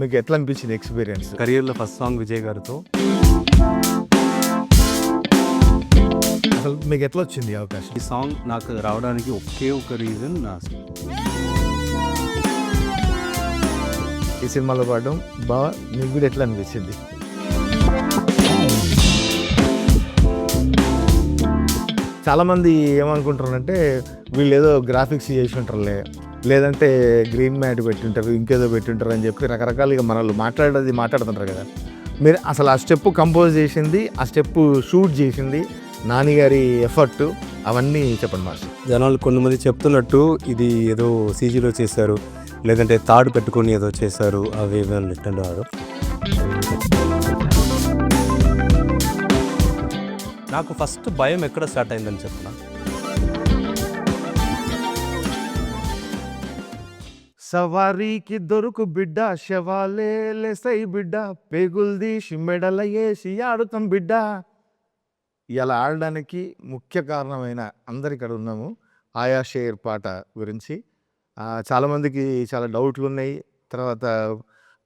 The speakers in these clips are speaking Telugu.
మీకు ఎట్లా అనిపించింది ఎక్స్పీరియన్స్? కెరియర్‌లో ఫస్ట్ సాంగ్ విజయ్ గారితో. అసలు మీకు ఎట్లా వచ్చింది ఈ అవకాశం? ఈ సాంగ్ నాకు రావడానికి ఒకే ఒక రీజన్ ఈ సినిమాలో పాడడం బాగా మీకు కూడా ఎట్లా అనిపించింది? చాలామంది ఏమనుకుంటారంటే వీళ్ళు ఏదో గ్రాఫిక్స్ చేసి ఉంటారులే, లేదంటే గ్రీన్ మ్యాట్ పెట్టుంటారు, ఇంకేదో పెట్టుంటారు అని చెప్పి రకరకాలుగా మనల్ని మాట్లాడుతుంటారు కదా. మీరు అసలు ఆ స్టెప్ కంపోజ్ చేసింది, ఆ స్టెప్ షూట్ చేసింది, నాని గారి ఎఫర్ట్, అవన్నీ చెప్పండి మాస్టర్. జనాలు కొంతమంది చెప్తున్నట్టు ఇది ఏదో సీజీలో చేశారు, లేదంటే తాడు పెట్టుకొని ఏదో చేశారు, అవి అంటున్నారు. నాకు ఫస్ట్ భయం ఎక్కడ స్టార్ట్ అయిందని చెప్పిన, సవారీకి దొరుకు బిడ్డ, శవాలే లేసై బిడ్డ, పేగుల్దీసి మెడల వేసి ఆడుతాం బిడ్డ. ఇలా ఆడడానికి ముఖ్య కారణమైన అందరు ఇక్కడ ఉన్నాము. ఆయా షేర్ పాట గురించి చాలామందికి చాలా డౌట్లు ఉన్నాయి. తర్వాత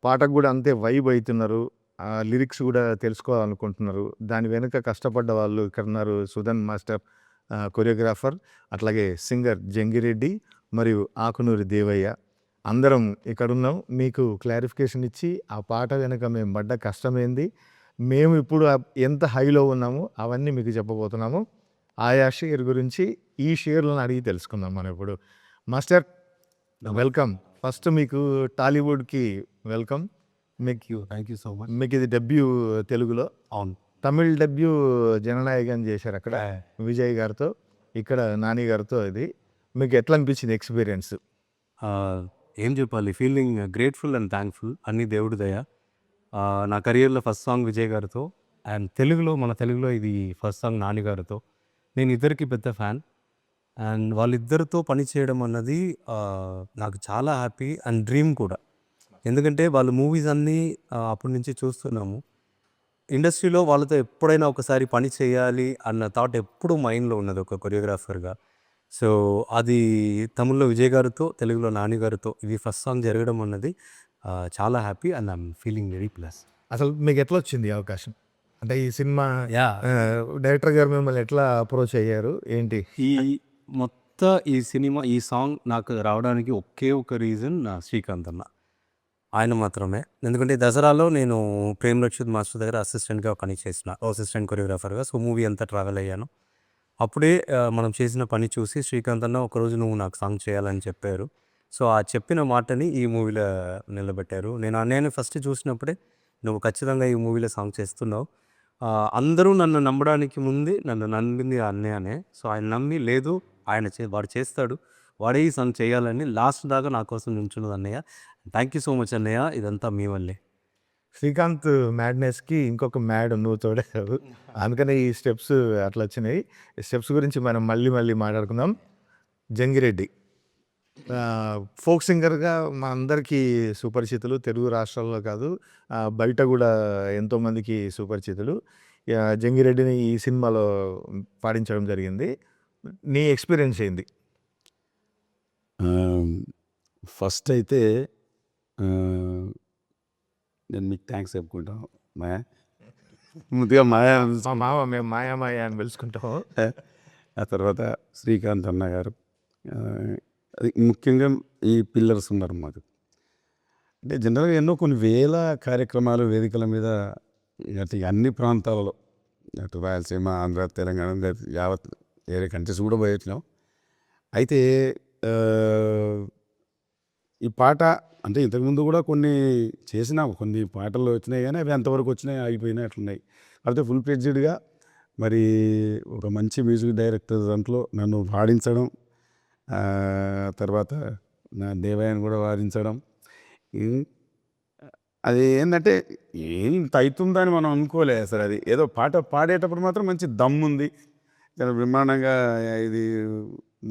పాటకు కూడా అంతే వైబ్ అవుతున్నారు, లిరిక్స్ కూడా తెలుసుకోవాలనుకుంటున్నారు. దాని వెనుక కష్టపడ్డ వాళ్ళు ఇక్కడ ఉన్నారు. సుధన్ మాస్టర్ కొరియోగ్రాఫర్, అట్లాగే సింగర్ జంగిరెడ్డి మరియు ఆకునూరి దేవయ్య, అందరం ఇక్కడ ఉన్నాం. మీకు క్లారిఫికేషన్ ఇచ్చి ఆ పాట వెనుక మేము పడ్డ కష్టమేంది, మేము ఇప్పుడు ఎంత హైలో ఉన్నాము, అవన్నీ మీకు చెప్పబోతున్నాము. ఆయా షేర్ గురించి ఈ షేర్లను అడిగి తెలుసుకుందాం మనం ఇప్పుడు. Master welcome. ఫస్ట్ మీకు టాలీవుడ్కి welcome. Thank you so much. మీకు ఇది డెబ్యూ తెలుగులో. అవును, తమిళ్ డెబ్యూ జననాయకన్ చేశారు అక్కడ విజయ్ గారితో, ఇక్కడ నాని గారితో. ఇది మీకు ఎట్లా అనిపించింది ఎక్స్పీరియన్స్? ఏం చెప్పాలి, ఫీలింగ్ గ్రేట్ఫుల్ అండ్ థ్యాంక్ఫుల్. అన్ని దేవుడి దయ. నా కెరియర్లో ఫస్ట్ సాంగ్ విజయ్ గారితో, అండ్ మన తెలుగులో ఇది ఫస్ట్ సాంగ్ నాని గారితో. నేను ఇద్దరికి పెద్ద ఫ్యాన్, అండ్ వాళ్ళిద్దరితో పనిచేయడం అన్నది నాకు చాలా హ్యాపీ అండ్ డ్రీమ్ కూడా. ఎందుకంటే వాళ్ళ మూవీస్ అన్నీ అప్పటి నుంచి చూస్తున్నాము. ఇండస్ట్రీలో వాళ్ళతో ఎప్పుడైనా ఒకసారి పని చేయాలి అన్న థాట్ ఎప్పుడు మైండ్లో ఉన్నది ఒక కొరియోగ్రాఫర్గా. సో అది తమిళ్లో విజయ్ గారితో, తెలుగులో నాని గారితో ఇది ఫస్ట్ సాంగ్ జరగడం అన్నది చాలా happy and I'm feeling very plus. అసలు మీకు ఎట్లా వచ్చింది ఈ అవకాశం? అంటే ఈ సినిమా యా, డైరెక్టర్ గారు మిమ్మల్ని ఎట్లా అప్రోచ్ అయ్యారు ఏంటి? ఈ సినిమా, ఈ సాంగ్ నాకు రావడానికి ఒకే ఒక రీజన్ శ్రీకాంత్ అన్న, ఆయన మాత్రమే. ఎందుకంటే దసరాలో నేను ప్రేమ్ రక్షిత్ మాస్టర్ దగ్గర అసిస్టెంట్గా పని చేసిన, అసిస్టెంట్ కొరియోగ్రాఫర్గా. సో మూవీ అంతా ట్రావెల్ అయ్యాను. అప్పుడే మనం చేసిన పని చూసి శ్రీకాంత్ అన్న ఒకరోజు నువ్వు నాకు సాంగ్ చేయాలని చెప్పారు. సో ఆ చెప్పిన మాటని ఈ మూవీలో నిలబెట్టారు. నేను అన్నయ్యని ఫస్ట్ చూసినప్పుడే నువ్వు ఖచ్చితంగా ఈ మూవీలో సాంగ్ చేస్తున్నావు, అందరూ నన్ను నమ్మడానికి ముందే నన్ను నమ్మింది ఆ అన్నయ్యనే. సో ఆయన నమ్మి లేదు వాడు చేస్తాడు, వాడే ఈ సాంగ్ చేయాలని లాస్ట్ దాకా నా కోసం నిల్చున్నది అన్నయ్య. థ్యాంక్ యూ సో మచ్ అన్నయ్య, ఇదంతా మీ వల్లే. శ్రీకాంత్ మ్యాడ్నెస్కి ఇంకొక మ్యాడ్ నువ్వు తోడేశావు, అందుకనే ఈ స్టెప్స్ అట్లా వచ్చినాయి. ఈ స్టెప్స్ గురించి మనం మళ్ళీ మాట్లాడుకుందాం. జంగిరెడ్డి ఫోక్ సింగర్గా మా అందరికీ సుపరిచితులు, తెలుగు రాష్ట్రాల్లో కాదు బయట కూడా ఎంతోమందికి సుపరిచితులు. జంగిరెడ్డిని ఈ సినిమాలో పాడించడం జరిగింది. నీ ఎక్స్పీరియన్స్ ఏంది? ఫస్ట్ అయితే నేను మీకు థ్యాంక్స్ చెప్పుకుంటాను మాయా. ముందుగా మాయా, మా మామ, మేము మాయా అని పిలుచుకుంటాం. ఆ తర్వాత శ్రీకాంత్ అన్న గారు, అది ముఖ్యంగా ఈ పిల్లర్స్ ఉన్నారు మాకు. అంటే జనరల్గా ఎన్నో కొన్ని వేల కార్యక్రమాలు వేదికల మీద అటు అన్ని ప్రాంతాలలో, అటు రాయలసీమ, ఆంధ్ర, తెలంగాణ, యావత్ వేరే కంట్రీస్ కూడా పోయినాం. అయితే ఈ పాట అంటే ఇంతకుముందు కూడా కొన్ని చేసినాము, కొన్ని పాటలు వచ్చినాయి కానీ అవి ఎంతవరకు వచ్చినాయి, ఆగిపోయినాయి, అట్లున్నాయి. కాకపోతే ఫుల్ ఫ్లెడ్జ్డ్గా మరి ఒక మంచి మ్యూజిక్ డైరెక్టర్ దాంట్లో నన్ను పాడించడం, తర్వాత నా దేవయ్యను కూడా వారించడం, అది ఏంటంటే ఇంత అవుతుందని మనం అనుకోలే అసలు. అది ఏదో పాట పాడేటప్పుడు మాత్రం మంచి దమ్ముంది, చాలా బ్రహ్మాండంగా ఇది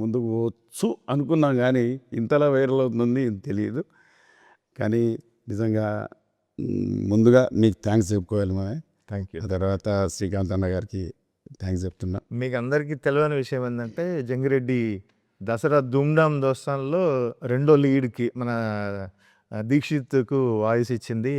ముందుకు వచ్చు అనుకున్నాం, కానీ ఇంతలా వైరల్ అవుతుంది తెలియదు. కానీ నిజంగా ముందుగా మీకు థ్యాంక్స్ చెప్పుకోవాలి మా. Thank you. ఆ తర్వాత శ్రీకాంత్ అన్న గారికి థ్యాంక్స్ చెప్తున్నా. మీకు అందరికీ తెలియని విషయం ఏంటంటే జంగిరెడ్డి దసరా ధూమ్ధామ్ దోస్తాన్లో రెండో లీడ్కి మన దీక్షిత్‌కు వాయిస్ ఇచ్చింది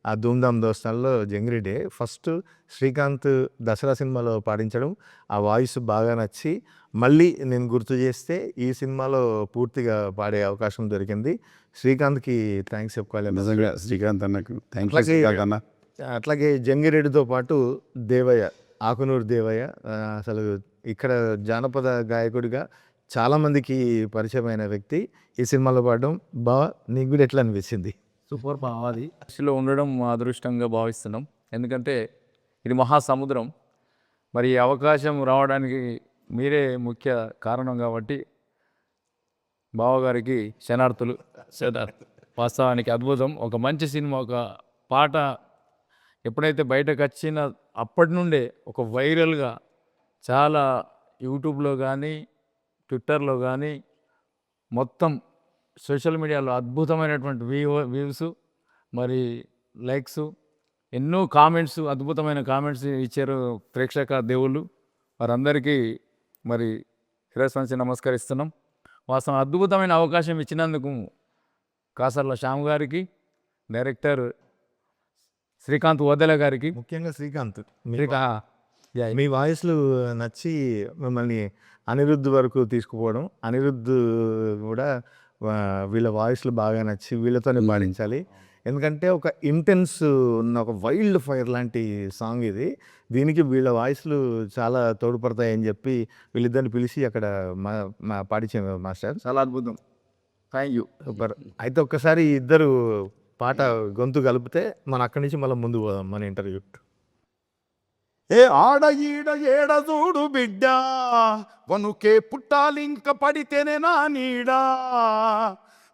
ఆ 'ధూమ్ ధామ్ దోస్తాన్‌లో' జంగిరెడ్డే. ఫస్ట్ శ్రీకాంత్ 'దసరా' సినిమాలో పాడించడం, ఆ వాయిస్ బాగా నచ్చి మళ్ళీ నేను గుర్తు చేస్తే ఈ సినిమాలో పూర్తిగా పాడే అవకాశం దొరికింది. శ్రీకాంత్‌కి థాంక్స్ చెప్పుకోవాలి. నిజంగా శ్రీకాంత్ అన్నకు థ్యాంక్ యూ అట్లాగే శ్రీకాంత్ అన్న. అట్లాగే జంగిరెడ్డితో పాటు దేవయ్య, ఆకునూరు దేవయ్య అసలు ఇక్కడ జానపద గాయకుడిగా చాలామందికి పరిచయమైన వ్యక్తి. ఈ సినిమాలో పాడడం నీకు కూడా ఎట్లా అనిపించింది? సూపర్ అది దృష్టిలో ఉండడం మా అదృష్టంగా భావిస్తున్నాం. ఎందుకంటే ఇది మహాసముద్రం. మరి ఈ అవకాశం రావడానికి మీరే ముఖ్య కారణం కాబట్టి బావగారికి శనార్థులు. వాస్తవానికి అద్భుతం. ఒక మంచి సినిమా, ఒక పాట ఎప్పుడైతే బయటకు వచ్చిన అప్పటి నుండే ఒక వైరల్గా చాలా యూట్యూబ్లో కానీ, ట్విట్టర్లో కానీ, మొత్తం సోషల్ మీడియాలో అద్భుతమైనటువంటి వ్యూస్, మరి లైక్స్, ఎన్నో కామెంట్స్, అద్భుతమైన కామెంట్స్ ఇచ్చారు ప్రేక్షక దేవుళ్ళు. వారందరికీ మరి శిరస్సు వంచి నమస్కరిస్తున్నాం. వాస్తవం అద్భుతమైన అవకాశం ఇచ్చినందుకు కాసర్ల శ్యామ్ గారికి, డైరెక్టర్ శ్రీకాంత్ ఓదెల గారికి, ముఖ్యంగా శ్రీకాంత్ యా, మీ వాయిస్‌లు నచ్చి మిమ్మల్ని అనిరుద్ వరకు తీసుకుపోవడం, అనిరుద్ కూడా వీళ్ళ వాయిస్‌లు బాగా నచ్చి వీళ్ళతోనే పాడించాలి. ఎందుకంటే ఒక ఇంటెన్స్ ఉన్న ఒక వైల్డ్ ఫైర్ లాంటి సాంగ్ ఇది. దీనికి వీళ్ళ వాయిస్‌లు చాలా తోడ్పడతాయని చెప్పి వీళ్ళిద్దరిని పిలిచి అక్కడ పాడించారు మాస్టర్. చాలా అద్భుతం. Thank you. సూపర్. అయితే ఒక్కసారి ఈ ఇద్దరు పాట గొంతు కలిపితే మనం అక్కడి నుంచి మళ్ళీ ముందుకు పోదాం మన ఇంటర్వ్యూ. ఏ ఆడ ఈడ ఏడ చూడు బిడ్డ, వనుకే పుట్టాలింక పడితేనే నా నీడా,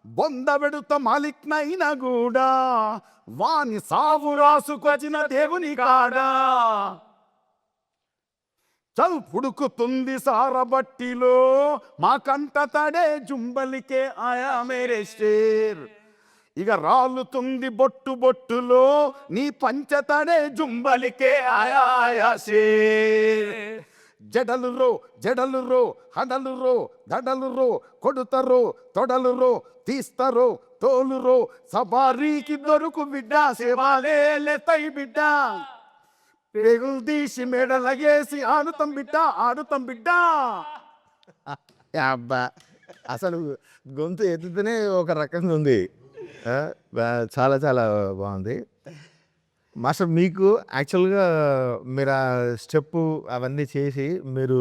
బొంద పెడుత మాలిక్నైనా కూడా వాని సావు రాసుకొచ్చిన దేవుని కాడా. చల్ పుడుకుతుంది సారబట్టిలో మా కంట తడే జుంబలికే ఆయా మేరే షేర్. ఇక రాలుతుంది బొట్టు బొట్టులో నీ పంచతడే జుంబలికే ఆయా ఆయా షేర్. జడలు రో జడలు రో హడలు రో దడలు రో కొడుతరో తొడలు రో తీస్తరో తోలు రో సబారీకి దొరుకు బిడ్డ సేవాలే లేతై బిడ్డ. పేగులు తీసి మెడలగేసి ఆడుతాం బిడ్డ ఆడుతాం బిడ్డ. అబ్బా! అసలు గొంతు ఎత్తితేనే ఒక రకంగా ఉంది. చాలా చాలా బాగుంది. మాస్టర్ మీకు యాక్చువల్గా మీరు ఆ స్టెప్పు అవన్నీ చేసి మీరు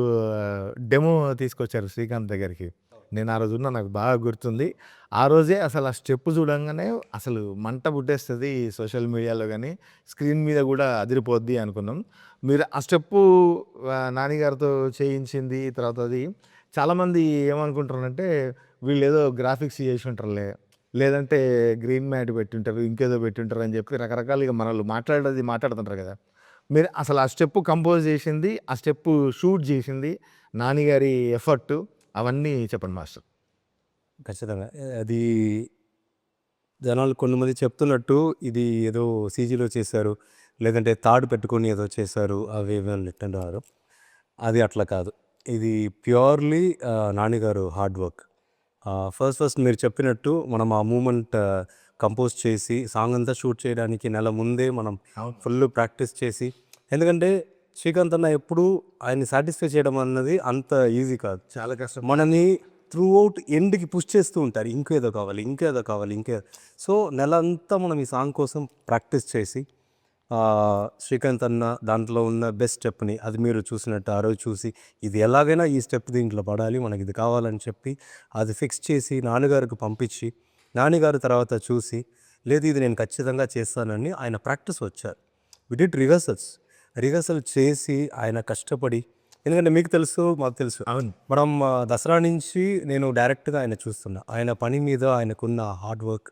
డెమో తీసుకొచ్చారు శ్రీకాంత్ దగ్గరికి. నేను ఆ రోజు నాకు బాగా గుర్తుంది. ఆ రోజే అసలు ఆ స్టెప్ చూడంగానే అసలు మంట పుట్టేస్తుంది సోషల్ మీడియాలో కానీ, స్క్రీన్ మీద కూడా అదిరిపోద్ది అనుకున్నాం. మీరు ఆ స్టెప్పు నానిగారితో చేయించింది. తర్వాత అది చాలామంది ఏమనుకుంటారంటే వీళ్ళు ఏదో గ్రాఫిక్స్ చేసి ఉంటారులే, లేదంటే గ్రీన్ మ్యాట్ పెట్టుంటారు, ఇంకేదో పెట్టుంటారు అని చెప్పి రకరకాలుగా మనల్ని మాట్లాడుతుంటారు కదా. మీరు అసలు ఆ స్టెప్పు కంపోజ్ చేసింది, ఆ స్టెప్పు షూట్ చేసింది, నానిగారి ఎఫర్టు అవన్నీ చెప్పండి మాస్టర్. ఖచ్చితంగా. అది జనాలు కొంతమంది చెప్తున్నట్టు ఇది ఏదో సీజీలో చేశారు, లేదంటే తాడు పెట్టుకొని ఏదో చేశారు, అవి ఇవి అంటున్నారు. అది అట్లా కాదు. ఇది ప్యూర్లీ నానిగారు హార్డ్ వర్క్. ఫస్ట్ మీరు చెప్పినట్టు మనం ఆ మూమెంట్ కంపోజ్ చేసి సాంగ్ అంతా షూట్ చేయడానికి నెల ముందే మనం ఫుల్ ప్రాక్టీస్ చేసి, ఎందుకంటే శ్రీకాంత్ అన్న ఎప్పుడు ఆయన్ని సాటిస్ఫై చేయడం అన్నది అంత ఈజీ కాదు, చాలా కష్టం. మనని త్రూ అవుట్ ఎండ్కి పుష్ చేస్తూ ఉంటారు, ఇంకేదో కావాలి ఇంకేదో కావాలి ఇంకేదో. సో నెల అంతా మనం ఈ సాంగ్ కోసం ప్రాక్టీస్ చేసి శ్రీకాంత్ అన్న దాంట్లో ఉన్న బెస్ట్ స్టెప్ని అది మీరు చూసినట్టు ఆ రోజు చూసి ఇది ఎలాగైనా ఈ స్టెప్ దీంట్లో పడాలి, మనకి ఇది కావాలని చెప్పి అది ఫిక్స్ చేసి నాన్నగారికి పంపించి, నాన్నగారు తర్వాత చూసి లేదు ఇది నేను ఖచ్చితంగా చేస్తానని ఆయన ప్రాక్టీస్ వచ్చారు. వి డిడ్ రిహర్సల్ చేసి ఆయన కష్టపడి, ఎందుకంటే మీకు తెలుసు మాకు తెలుసు, అవును, మనం దసరా నుంచి నేను డైరెక్ట్గా ఆయన చూస్తున్నా, ఆయన పని మీద ఆయనకున్న హార్డ్ వర్క్,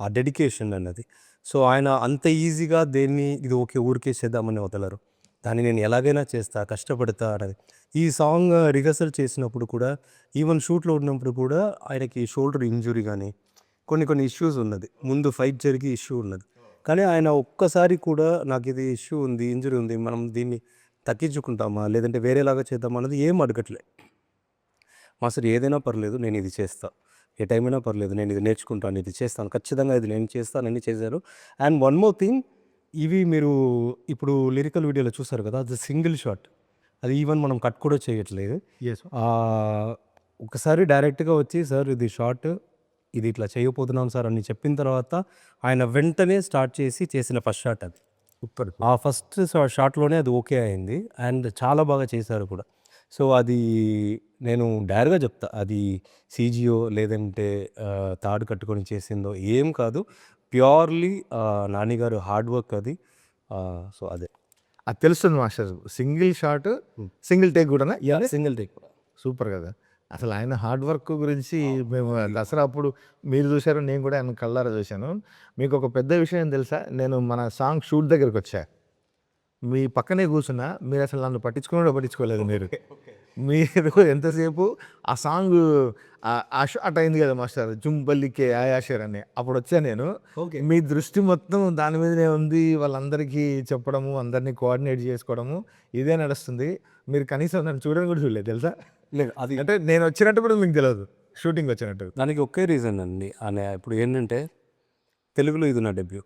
ఆ డెడికేషన్ అన్నది. సో ఆయన అంత ఈజీగా దేన్ని ఇది ఊరికే చేద్దామని వదలరు, దాన్ని నేను ఎలాగైనా చేస్తా కష్టపడతా అనేది. ఈ సాంగ్ రిహర్సల్ చేసినప్పుడు కూడా, ఈవెన్ షూట్లో ఉన్నప్పుడు కూడా ఆయనకి షోల్డర్ ఇంజురీ కానీ కొన్ని ఇష్యూస్ ఉన్నది, ముందు ఫైట్ జరిగి ఇష్యూ ఉన్నది. కానీ ఆయన ఒక్కసారి కూడా నాకు ఇది ఇష్యూ ఉంది, ఇంజురీ ఉంది, మనం దీన్ని తగ్గించుకుంటామా లేదంటే వేరేలాగా చేద్దామా అన్నది ఏం అడగట్లే. మాస్టర్ ఏదైనా పర్లేదు నేను ఇది చేస్తా, ఏ టైం అయినా పర్లేదు, నేను ఇది నేర్చుకుంటాను, ఇది చేస్తాను, ఖచ్చితంగా ఇది నేను చేస్తానని చేశారు. అండ్ వన్ మోర్ థింగ్, ఇవి మీరు ఇప్పుడు లిరికల్ వీడియోలో చూసారు కదా, అది సింగిల్ షాట్, అది ఈవెన్ మనం కట్ కూడా చేయట్లేదు. ఎస్ ఒకసారి డైరెక్ట్గా వచ్చి సార్ ఇది షార్ట్, ఇది ఇట్లా చేయబోతున్నాం సార్ అని చెప్పిన తర్వాత ఆయన వెంటనే స్టార్ట్ చేసి చేసిన ఫస్ట్ షాట్ అది. సూపర్. ఆ ఫస్ట్ షాట్లోనే అది ఓకే అయింది అండ్ చాలా బాగా చేశారు కూడా. సో అది నేను డైరెక్ట్గా చెప్తా, అది సీజీఓ లేదంటే తాడు కట్టుకొని చేసిందో ఏం కాదు, ప్యూర్లీ నాని గారు హార్డ్ వర్క్ అది. సో అదే అది తెలుస్తుంది master. Single shot, single take కూడా. Single take. సూపర్ కదా. అసలు ఆయన హార్డ్ వర్క్ గురించి మేము దసరా అప్పుడు మీరు చూశారు, నేను కూడా ఆయన కళ్ళారా చూశాను. మీకు ఒక పెద్ద విషయం తెలుసా, నేను మన సాంగ్ షూట్ దగ్గరికి వచ్చా, మీ పక్కనే కూర్చున్నా, మీరు అసలు నన్ను పట్టించుకోలేదు. మీరు ఎంతసేపు ఆ సాంగ్ ఆ షాట్ అయింది కదా మాస్టర్, జుంబల్లికే ఆయాషర్ అని, అప్పుడు వచ్చా నేను. మీ దృష్టి మొత్తం దాని మీదనే ఉంది, వాళ్ళందరికీ చెప్పడము, అందరినీ కోఆర్డినేట్ చేసుకోవడము, ఇదే నడుస్తుంది. మీరు కనీసం నన్ను చూడడం కూడా చూడలేదు తెలుసా. లేదు అది అంటే నేను వచ్చినట్టు కూడా మీకు తెలియదు, షూటింగ్ వచ్చినట్టు. దానికి ఒకే రీజన్ అండి. ఇప్పుడు ఏంటంటే తెలుగులో ఇది నా డెబ్యూ,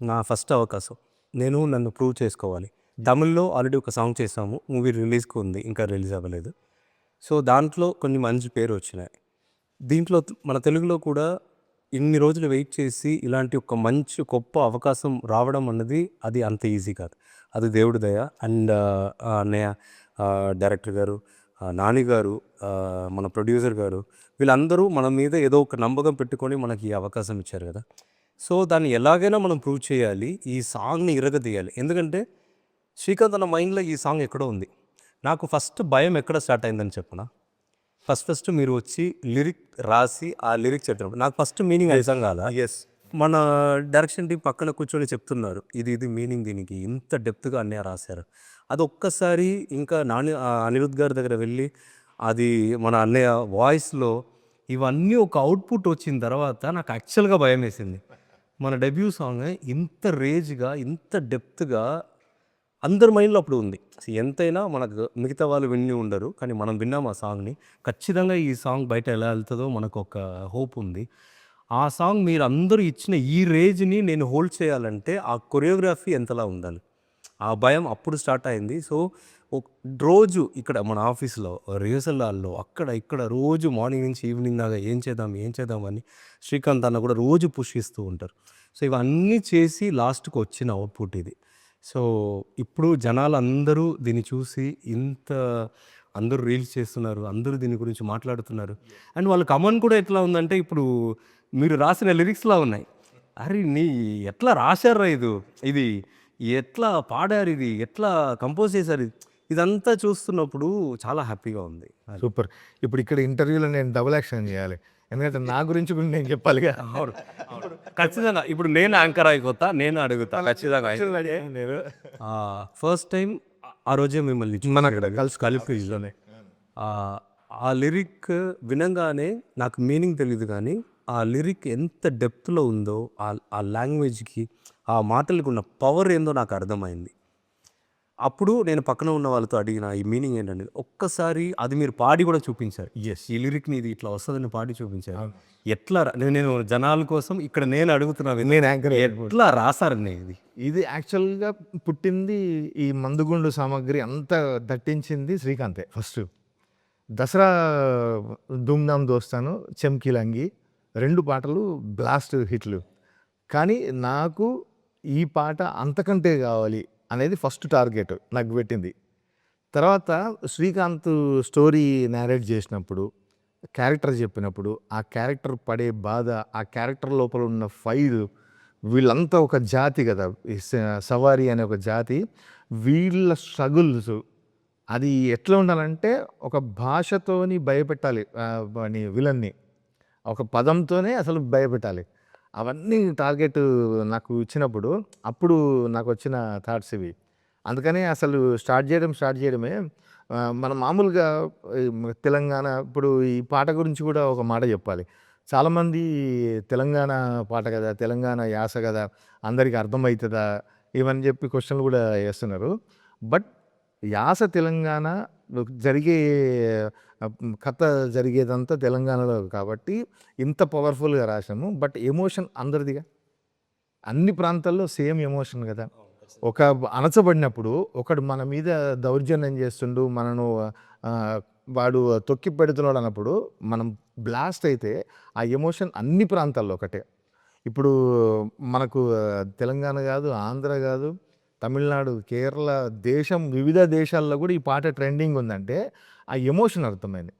నా ఫస్ట్ అవకాశం, నేను నన్ను ప్రూవ్ చేసుకోవాలి. తమిళ్లో ఆల్రెడీ ఒక సాంగ్ చేసాము, మూవీ రిలీజ్కి ఉంది, ఇంకా రిలీజ్ అవ్వలేదు. సో దాంట్లో కొన్ని మంచి పేరు వచ్చినాయి. దీంట్లో మన తెలుగులో కూడా ఇన్ని రోజులు వెయిట్ చేసి ఇలాంటి ఒక మంచి గొప్ప అవకాశం రావడం అన్నది అది అంత ఈజీ కాదు. అది దేవుడి దయ. అండ్ అన్నయ్య, డైరెక్టర్ గారు, నాని గారు, మన ప్రొడ్యూసర్ గారు, వీళ్ళందరూ మన మీద ఏదో ఒక నమ్మకం పెట్టుకొని మనకి ఈ అవకాశం ఇచ్చారు కదా. సో దాన్ని ఎలాగైనా మనం ప్రూవ్ చేయాలి, ఈ సాంగ్ని ఇరగదీయాలి. ఎందుకంటే శ్రీకాంత్ అన్న మైండ్లో ఈ సాంగ్ ఎక్కడో ఉంది. నాకు ఫస్ట్ భయం ఎక్కడ స్టార్ట్ అయిందని చెప్పనా, ఫస్ట్ మీరు వచ్చి లిరిక్ రాసి ఆ లిరిక్ చెప్పినప్పుడు నాకు ఫస్ట్ మీనింగ్ అర్థం కాదా. మన డైరెక్షన్ టీం పక్కన కూర్చొని చెప్తున్నారు, ఇది మీనింగ్, దీనికి ఇంత డెప్త్గా అన్నయ్య రాశారు. అది ఒక్కసారి ఇంకా అనిరుద్ గారి దగ్గర వెళ్ళి అది మన అన్నయ్య వాయిస్లో ఇవన్నీ ఒక అవుట్పుట్ వచ్చిన తర్వాత నాకు యాక్చువల్గా భయం వేసింది. మన డెబ్యూ సాంగ్ ఇంత రేజ్గా, ఇంత డెప్త్గా అందరి మైండ్లో అప్పుడు ఉంది. ఎంతైనా మనకు మిగతా వాళ్ళు విని ఉండరు, కానీ మనం విన్నాం ఆ సాంగ్ని. ఖచ్చితంగా ఈ సాంగ్ బయట ఎలా వెళ్తుందో మనకు ఒక హోప్ ఉంది. ఆ సాంగ్ మీరు అందరూ ఇచ్చిన ఈ రేంజ్ని నేను హోల్డ్ చేయాలంటే ఆ కొరియోగ్రఫీ ఎంతలా ఉండాలి, ఆ భయం అప్పుడు స్టార్ట్ అయింది. సో రోజు ఇక్కడ మన ఆఫీస్లో రిహర్సల్ హాల్లో అక్కడ ఇక్కడ రోజు మార్నింగ్ నుంచి ఈవినింగ్ దాకా ఏం చేద్దామని శ్రీకాంత్ అన్న కూడా రోజు పుష్ ఇస్తూ ఉంటారు. సో ఇవన్నీ చేసి లాస్ట్కి వచ్చిన అవుట్పుట్ ఇది. సో ఇప్పుడు జనాలు అందరూ దీన్ని చూసి అందరూ రీల్స్ చేస్తున్నారు, అందరూ దీని గురించి మాట్లాడుతున్నారు. అండ్ వాళ్ళ కమెంట్ కూడా ఎట్లా ఉందంటే, ఇప్పుడు మీరు రాసిన లిరిక్స్లా ఉన్నాయి. అరే ఎట్లా రాశారా, ఇది ఎట్లా పాడారు, ఇది ఎట్లా కంపోజ్ చేశారు, ఇదంతా చూస్తున్నప్పుడు చాలా హ్యాపీగా ఉంది. సూపర్. ఇప్పుడు ఇక్కడ ఇంటర్వ్యూలో నేను డబుల్ యాక్షన్ చేయాలి, ఎందుకంటే నా గురించి కూడా నేను చెప్పాలిగా. ఖచ్చితంగా ఇప్పుడు నేను యాంకర్ అయిపోతా, నేను అడుగుతా ఖచ్చితంగా. నేను ఫస్ట్ టైం ఆ రోజే మిమ్మల్ని మన అక్కడ కలిపి ఆ లిరిక్ వినంగానే నాకు మీనింగ్ తెలియదు, కానీ ఆ లిరిక్ ఎంత డెప్త్లో ఉందో, ఆ లాంగ్వేజ్కి, ఆ మాటలకు ఉన్న పవర్ ఏందో నాకు అర్థమైంది. అప్పుడు నేను పక్కన ఉన్న వాళ్ళతో అడిగిన ఈ మీనింగ్ ఏంటంటే, ఒక్కసారి అది మీరు పాడి కూడా చూపించారు. ఈ లిరిక్ని ఇది ఇట్లా వస్తుందని పాడి చూపించారు. ఎట్లా నేను జనాల కోసం ఇక్కడ నేను అడుగుతున్నాను, నేను యాంకర్ ఎట్లా రాసారండి ఇది యాక్చువల్గా పుట్టింది ఈ మందుగుండు సామాగ్రి అంతా దట్టించింది శ్రీకాంతే. ఫస్ట్ దసరా ధూమ్ధామ్ దోస్తాను, చెమ్కీలంగి 2 పాటలు బ్లాస్ట్ హిట్లు. కానీ నాకు ఈ పాట అంతకంటే కావాలి అనేది ఫస్ట్ టార్గెట్ నాకు పెట్టింది. తర్వాత శ్రీకాంత్ స్టోరీ నేరేట్ చేసినప్పుడు, క్యారెక్టర్ చెప్పినప్పుడు, ఆ క్యారెక్టర్ పడే బాధ, ఆ క్యారెక్టర్ లోపల ఉన్న ఫైర్, వీళ్ళంతా ఒక జాతి కదా, సవారీ అనే ఒక జాతి, వీళ్ళ స్ట్రగుల్స్, అది ఎట్లా ఉండాలంటే ఒక భాషతోని భయపెట్టాలి విలన్ని, ఒక పదంతోనే అసలు భయపెట్టాలి. అవన్నీ టార్గెట్ నాకు ఇచ్చినప్పుడు అప్పుడు నాకు వచ్చిన థాట్స్ ఇవి. అందుకనే అసలు స్టార్ట్ చేయడమే మన మామూలుగా తెలంగాణ, ఇప్పుడు ఈ పాట గురించి కూడా ఒక మాట చెప్పాలి. చాలామంది తెలంగాణ పాట కదా, తెలంగాణ యాస కదా, అందరికీ అర్థమవుతుందా, ఇవన్నీ చెప్పి క్వశ్చన్లు కూడా వేస్తున్నారు. బట్ యాస తెలంగాణ, జరిగే కథ జరిగేదంతా తెలంగాణలో కాబట్టి ఇంత పవర్ఫుల్గా రాసాము. బట్ ఎమోషన్ అందరిదిగా, అన్ని ప్రాంతాల్లో సేమ్ ఎమోషన్ కదా. ఒక అణచబడినప్పుడు ఒకడు మన మీద దౌర్జన్యం చేస్తుండు, మనను వాడు తొక్కి పెడుతున్నాడు అన్నప్పుడు మనం బ్లాస్ట్ అయితే ఆ ఎమోషన్ అన్ని ప్రాంతాల్లో ఒకటే. ఇప్పుడు మనకు తెలంగాణ కాదు, ఆంధ్ర కాదు, తమిళనాడు, కేరళ, వివిధ దేశాల్లో కూడా ఈ పాట ట్రెండింగ్ ఉందంటే ఆ ఎమోషన్ అర్థమైంది.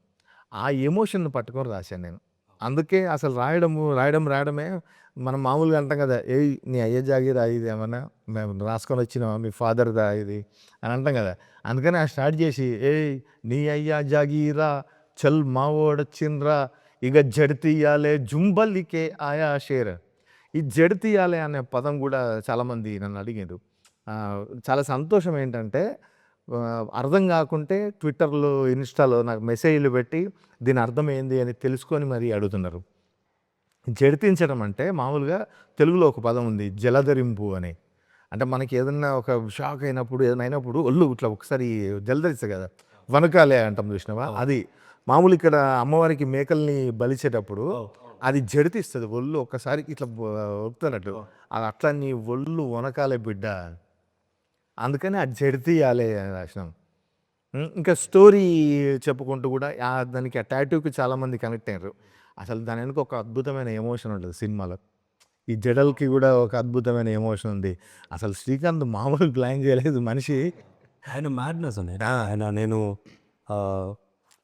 ఆ ఎమోషన్‌ని పట్టుకొని రాశాను నేను. అందుకే అసలు రాయడమే మనం మామూలుగా అంటాం కదా, ఏయ్ నీ అయ్య జాగీరా ఇది ఏమన్నా మేము రాసుకొని వచ్చినామా, మీ ఫాదర్‌దా ఇది అని అంటాం కదా. అందుకని స్టార్ట్ చేసి, ఏయ్ నీ అయ్య జాగీరా చల్ మావోడొచ్చిండ్రా ఇక జడితియాలే జుంబలికే ఆయా షేర్. ఈ జడితియాలే అనే పదం కూడా చాలామంది నన్ను అడిగారు. చాలా సంతోషం ఏంటంటే అర్థం కాకుంటే ట్విట్టర్‌లో, ఇన్‌స్టాలో నాకు మెసేజ్‌లు పెట్టి దీని అర్థం ఏంది అని తెలుసుకొని మరీ అడుగుతున్నారు. జడితించడం అంటే మామూలుగా తెలుగులో ఒక పదం ఉంది, జలధరింపు అని. అంటే మనకి ఏదన్నా ఒక షాక్ అయినప్పుడు, ఏదైనా అయినప్పుడు ఒళ్ళు ఇట్లా ఒకసారి జలధరిస్తుంది కదా, వనకాలే అంటాం చూసినావా, అది మామూలు ఇక్కడ అమ్మవారికి మేకల్ని బలిచేటప్పుడు అది జడితిస్తుంది ఒళ్ళు ఒక్కసారి ఇట్లా ఒప్పుతున్నట్టు. అది అట్లా నీ ఒళ్ళు వనకాలే బిడ్డ, అందుకని అది జడితియాలే అని రాసినాం. ఇంకా స్టోరీ చెప్పుకుంటూ కూడా దానికి ఆ టాటూకి చాలామంది కనెక్ట్ అయ్యారు. అసలు దాని వెనుక ఒక అద్భుతమైన ఎమోషన్ ఉంటుంది సినిమాలో. ఈ జడలకి కూడా ఒక అద్భుతమైన ఎమోషన్ ఉంది. అసలు శ్రీకాంత్ మామూలు ప్లాన్ చేయలేదు మనిషి. ఆయన మ్యాడ్నెస్ అండి. నేను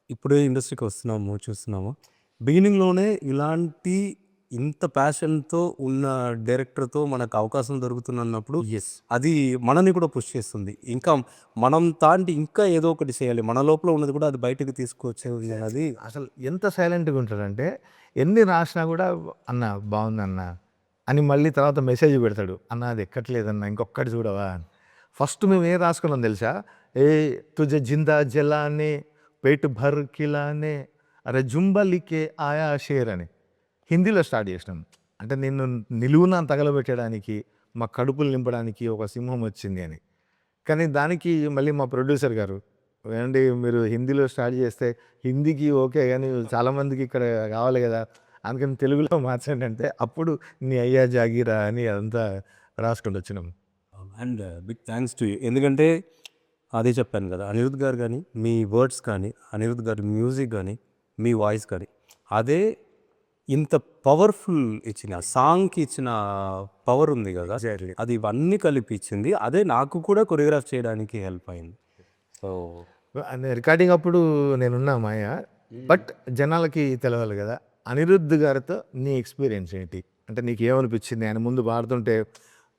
ఇప్పుడే ఇండస్ట్రీకి వస్తున్నాము, చూస్తున్నాము. బిగినింగ్‌లోనే ఇలాంటి ఇంత ప్యాషన్‌తో ఉన్న డైరెక్టర్‌తో మనకు అవకాశం దొరుకుతుందన్నప్పుడు అది మనల్ని కూడా పుష్ చేస్తుంది. ఇంకా మనం తాంటి ఇంకా ఏదో ఒకటి చేయాలి. మన లోపల ఉన్నది కూడా అది బయటకి తీసుకొచ్చేది అది. అసలు ఎంత సైలెంట్‌గా ఉంటాడంటే ఎన్ని రాసినా కూడా అన్న బాగుందన్న అని మళ్ళీ తర్వాత మెసేజ్ పెడతాడు. అన్న అది ఎక్కట్లేదన్న ఇంకొక్కటి చూడవా అని. ఫస్ట్ మేము ఏం రాసుకున్నాం తెలుసా, ఏ తుజే జిందా జలానే పేట్ భర్ కిలానే అరే జుంబలికే ఆయా షేర్ అని హిందీలో స్టార్ట్ చేసినాం. అంటే నిన్ను నిలువున తగలబెట్టడానికి, మా కడుపులు నింపడానికి ఒక సింహం వచ్చింది అని. కానీ దానికి మళ్ళీ మా ప్రొడ్యూసర్ గారు, ఏమండి మీరు హిందీలో స్టార్ట్ చేస్తే హిందీకి ఓకే కానీ చాలామందికి ఇక్కడ కావాలి కదా, అందుకని తెలుగులో మార్చండి అంటే అప్పుడు నీ అయ్యా జాగీరా అని అదంతా రాసుకుంటూ వచ్చినాం. And big thanks to you. ఎందుకంటే అదే చెప్పాను కదా, అనిరుద్ గారు కానీ, మీ వర్డ్స్ కానీ, అనిరుద్ గారి మ్యూజిక్ కానీ, మీ వాయిస్ కానీ, అదే ఇంత పవర్ఫుల్ ఇచ్చిన సాంగ్కి ఇచ్చిన పవర్ ఉంది కదా, అది ఇవన్నీ కలిపి ఇచ్చింది. అదే నాకు కూడా కొరియోగ్రాఫ్ చేయడానికి హెల్ప్ అయింది. సో రికార్డింగ్ అప్పుడు నేనున్నా మాయ, బట్ జనాలకి తెలవాలి కదా, అనిరుద్ధ్ గారితో నీ ఎక్స్పీరియన్స్ ఏంటి అంటే నీకు ఏమనిపించింది? ఆయన ముందు పాడుతుంటే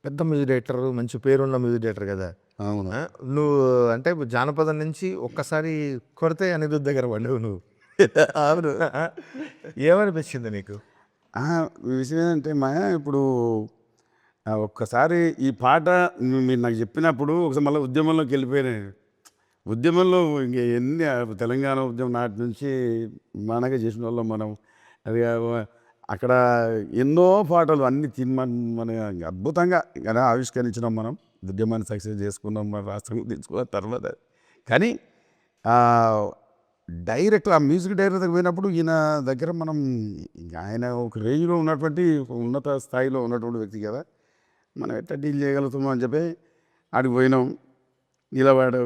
పెద్ద మ్యూజిక్ డైరెక్టర్, మంచి పేరున్న మ్యూజిక్ డైరెక్టర్ కదా, అవును. నువ్వు అంటే జానపదం నుంచి ఒక్కసారి కొడితే అనిరుద్ధ్ దగ్గర పడ్డావు నువ్వు. అవును, ఏమనిపించింది నీకు? విషయం ఏంటంటే మాయా, ఇప్పుడు ఒక్కసారి ఈ పాట మీరు నాకు చెప్పినప్పుడు ఒకసారి మళ్ళీ ఉద్యమంలోకి వెళ్ళిపోయాను. ఉద్యమంలో ఇంక ఎన్ని తెలంగాణ ఉద్యమం నాటి నుంచి మనగా చేసిన వాళ్ళం మనం. అది అక్కడ ఎన్నో పాటలు అన్ని మన అద్భుతంగా కదా ఆవిష్కరించినాం మనం. ఉద్యమాన్ని సక్సెస్ చేసుకున్నాం, మన రాష్ట్రం తెచ్చుకున్న తర్వాత. కానీ డైరెక్ట్ ఆ మ్యూజిక్ డైరెక్టర్ దగ్గర పోయినప్పుడు ఈయన దగ్గర మనం, ఆయన ఒక రేంజ్లో ఉన్నటువంటి ఉన్నత స్థాయిలో ఉన్నటువంటి వ్యక్తి కదా, మనం ఎట్లా డీల్ చేయగలుగుతామో అని చెప్పి ఆడికి పోయినాం. నిలబడు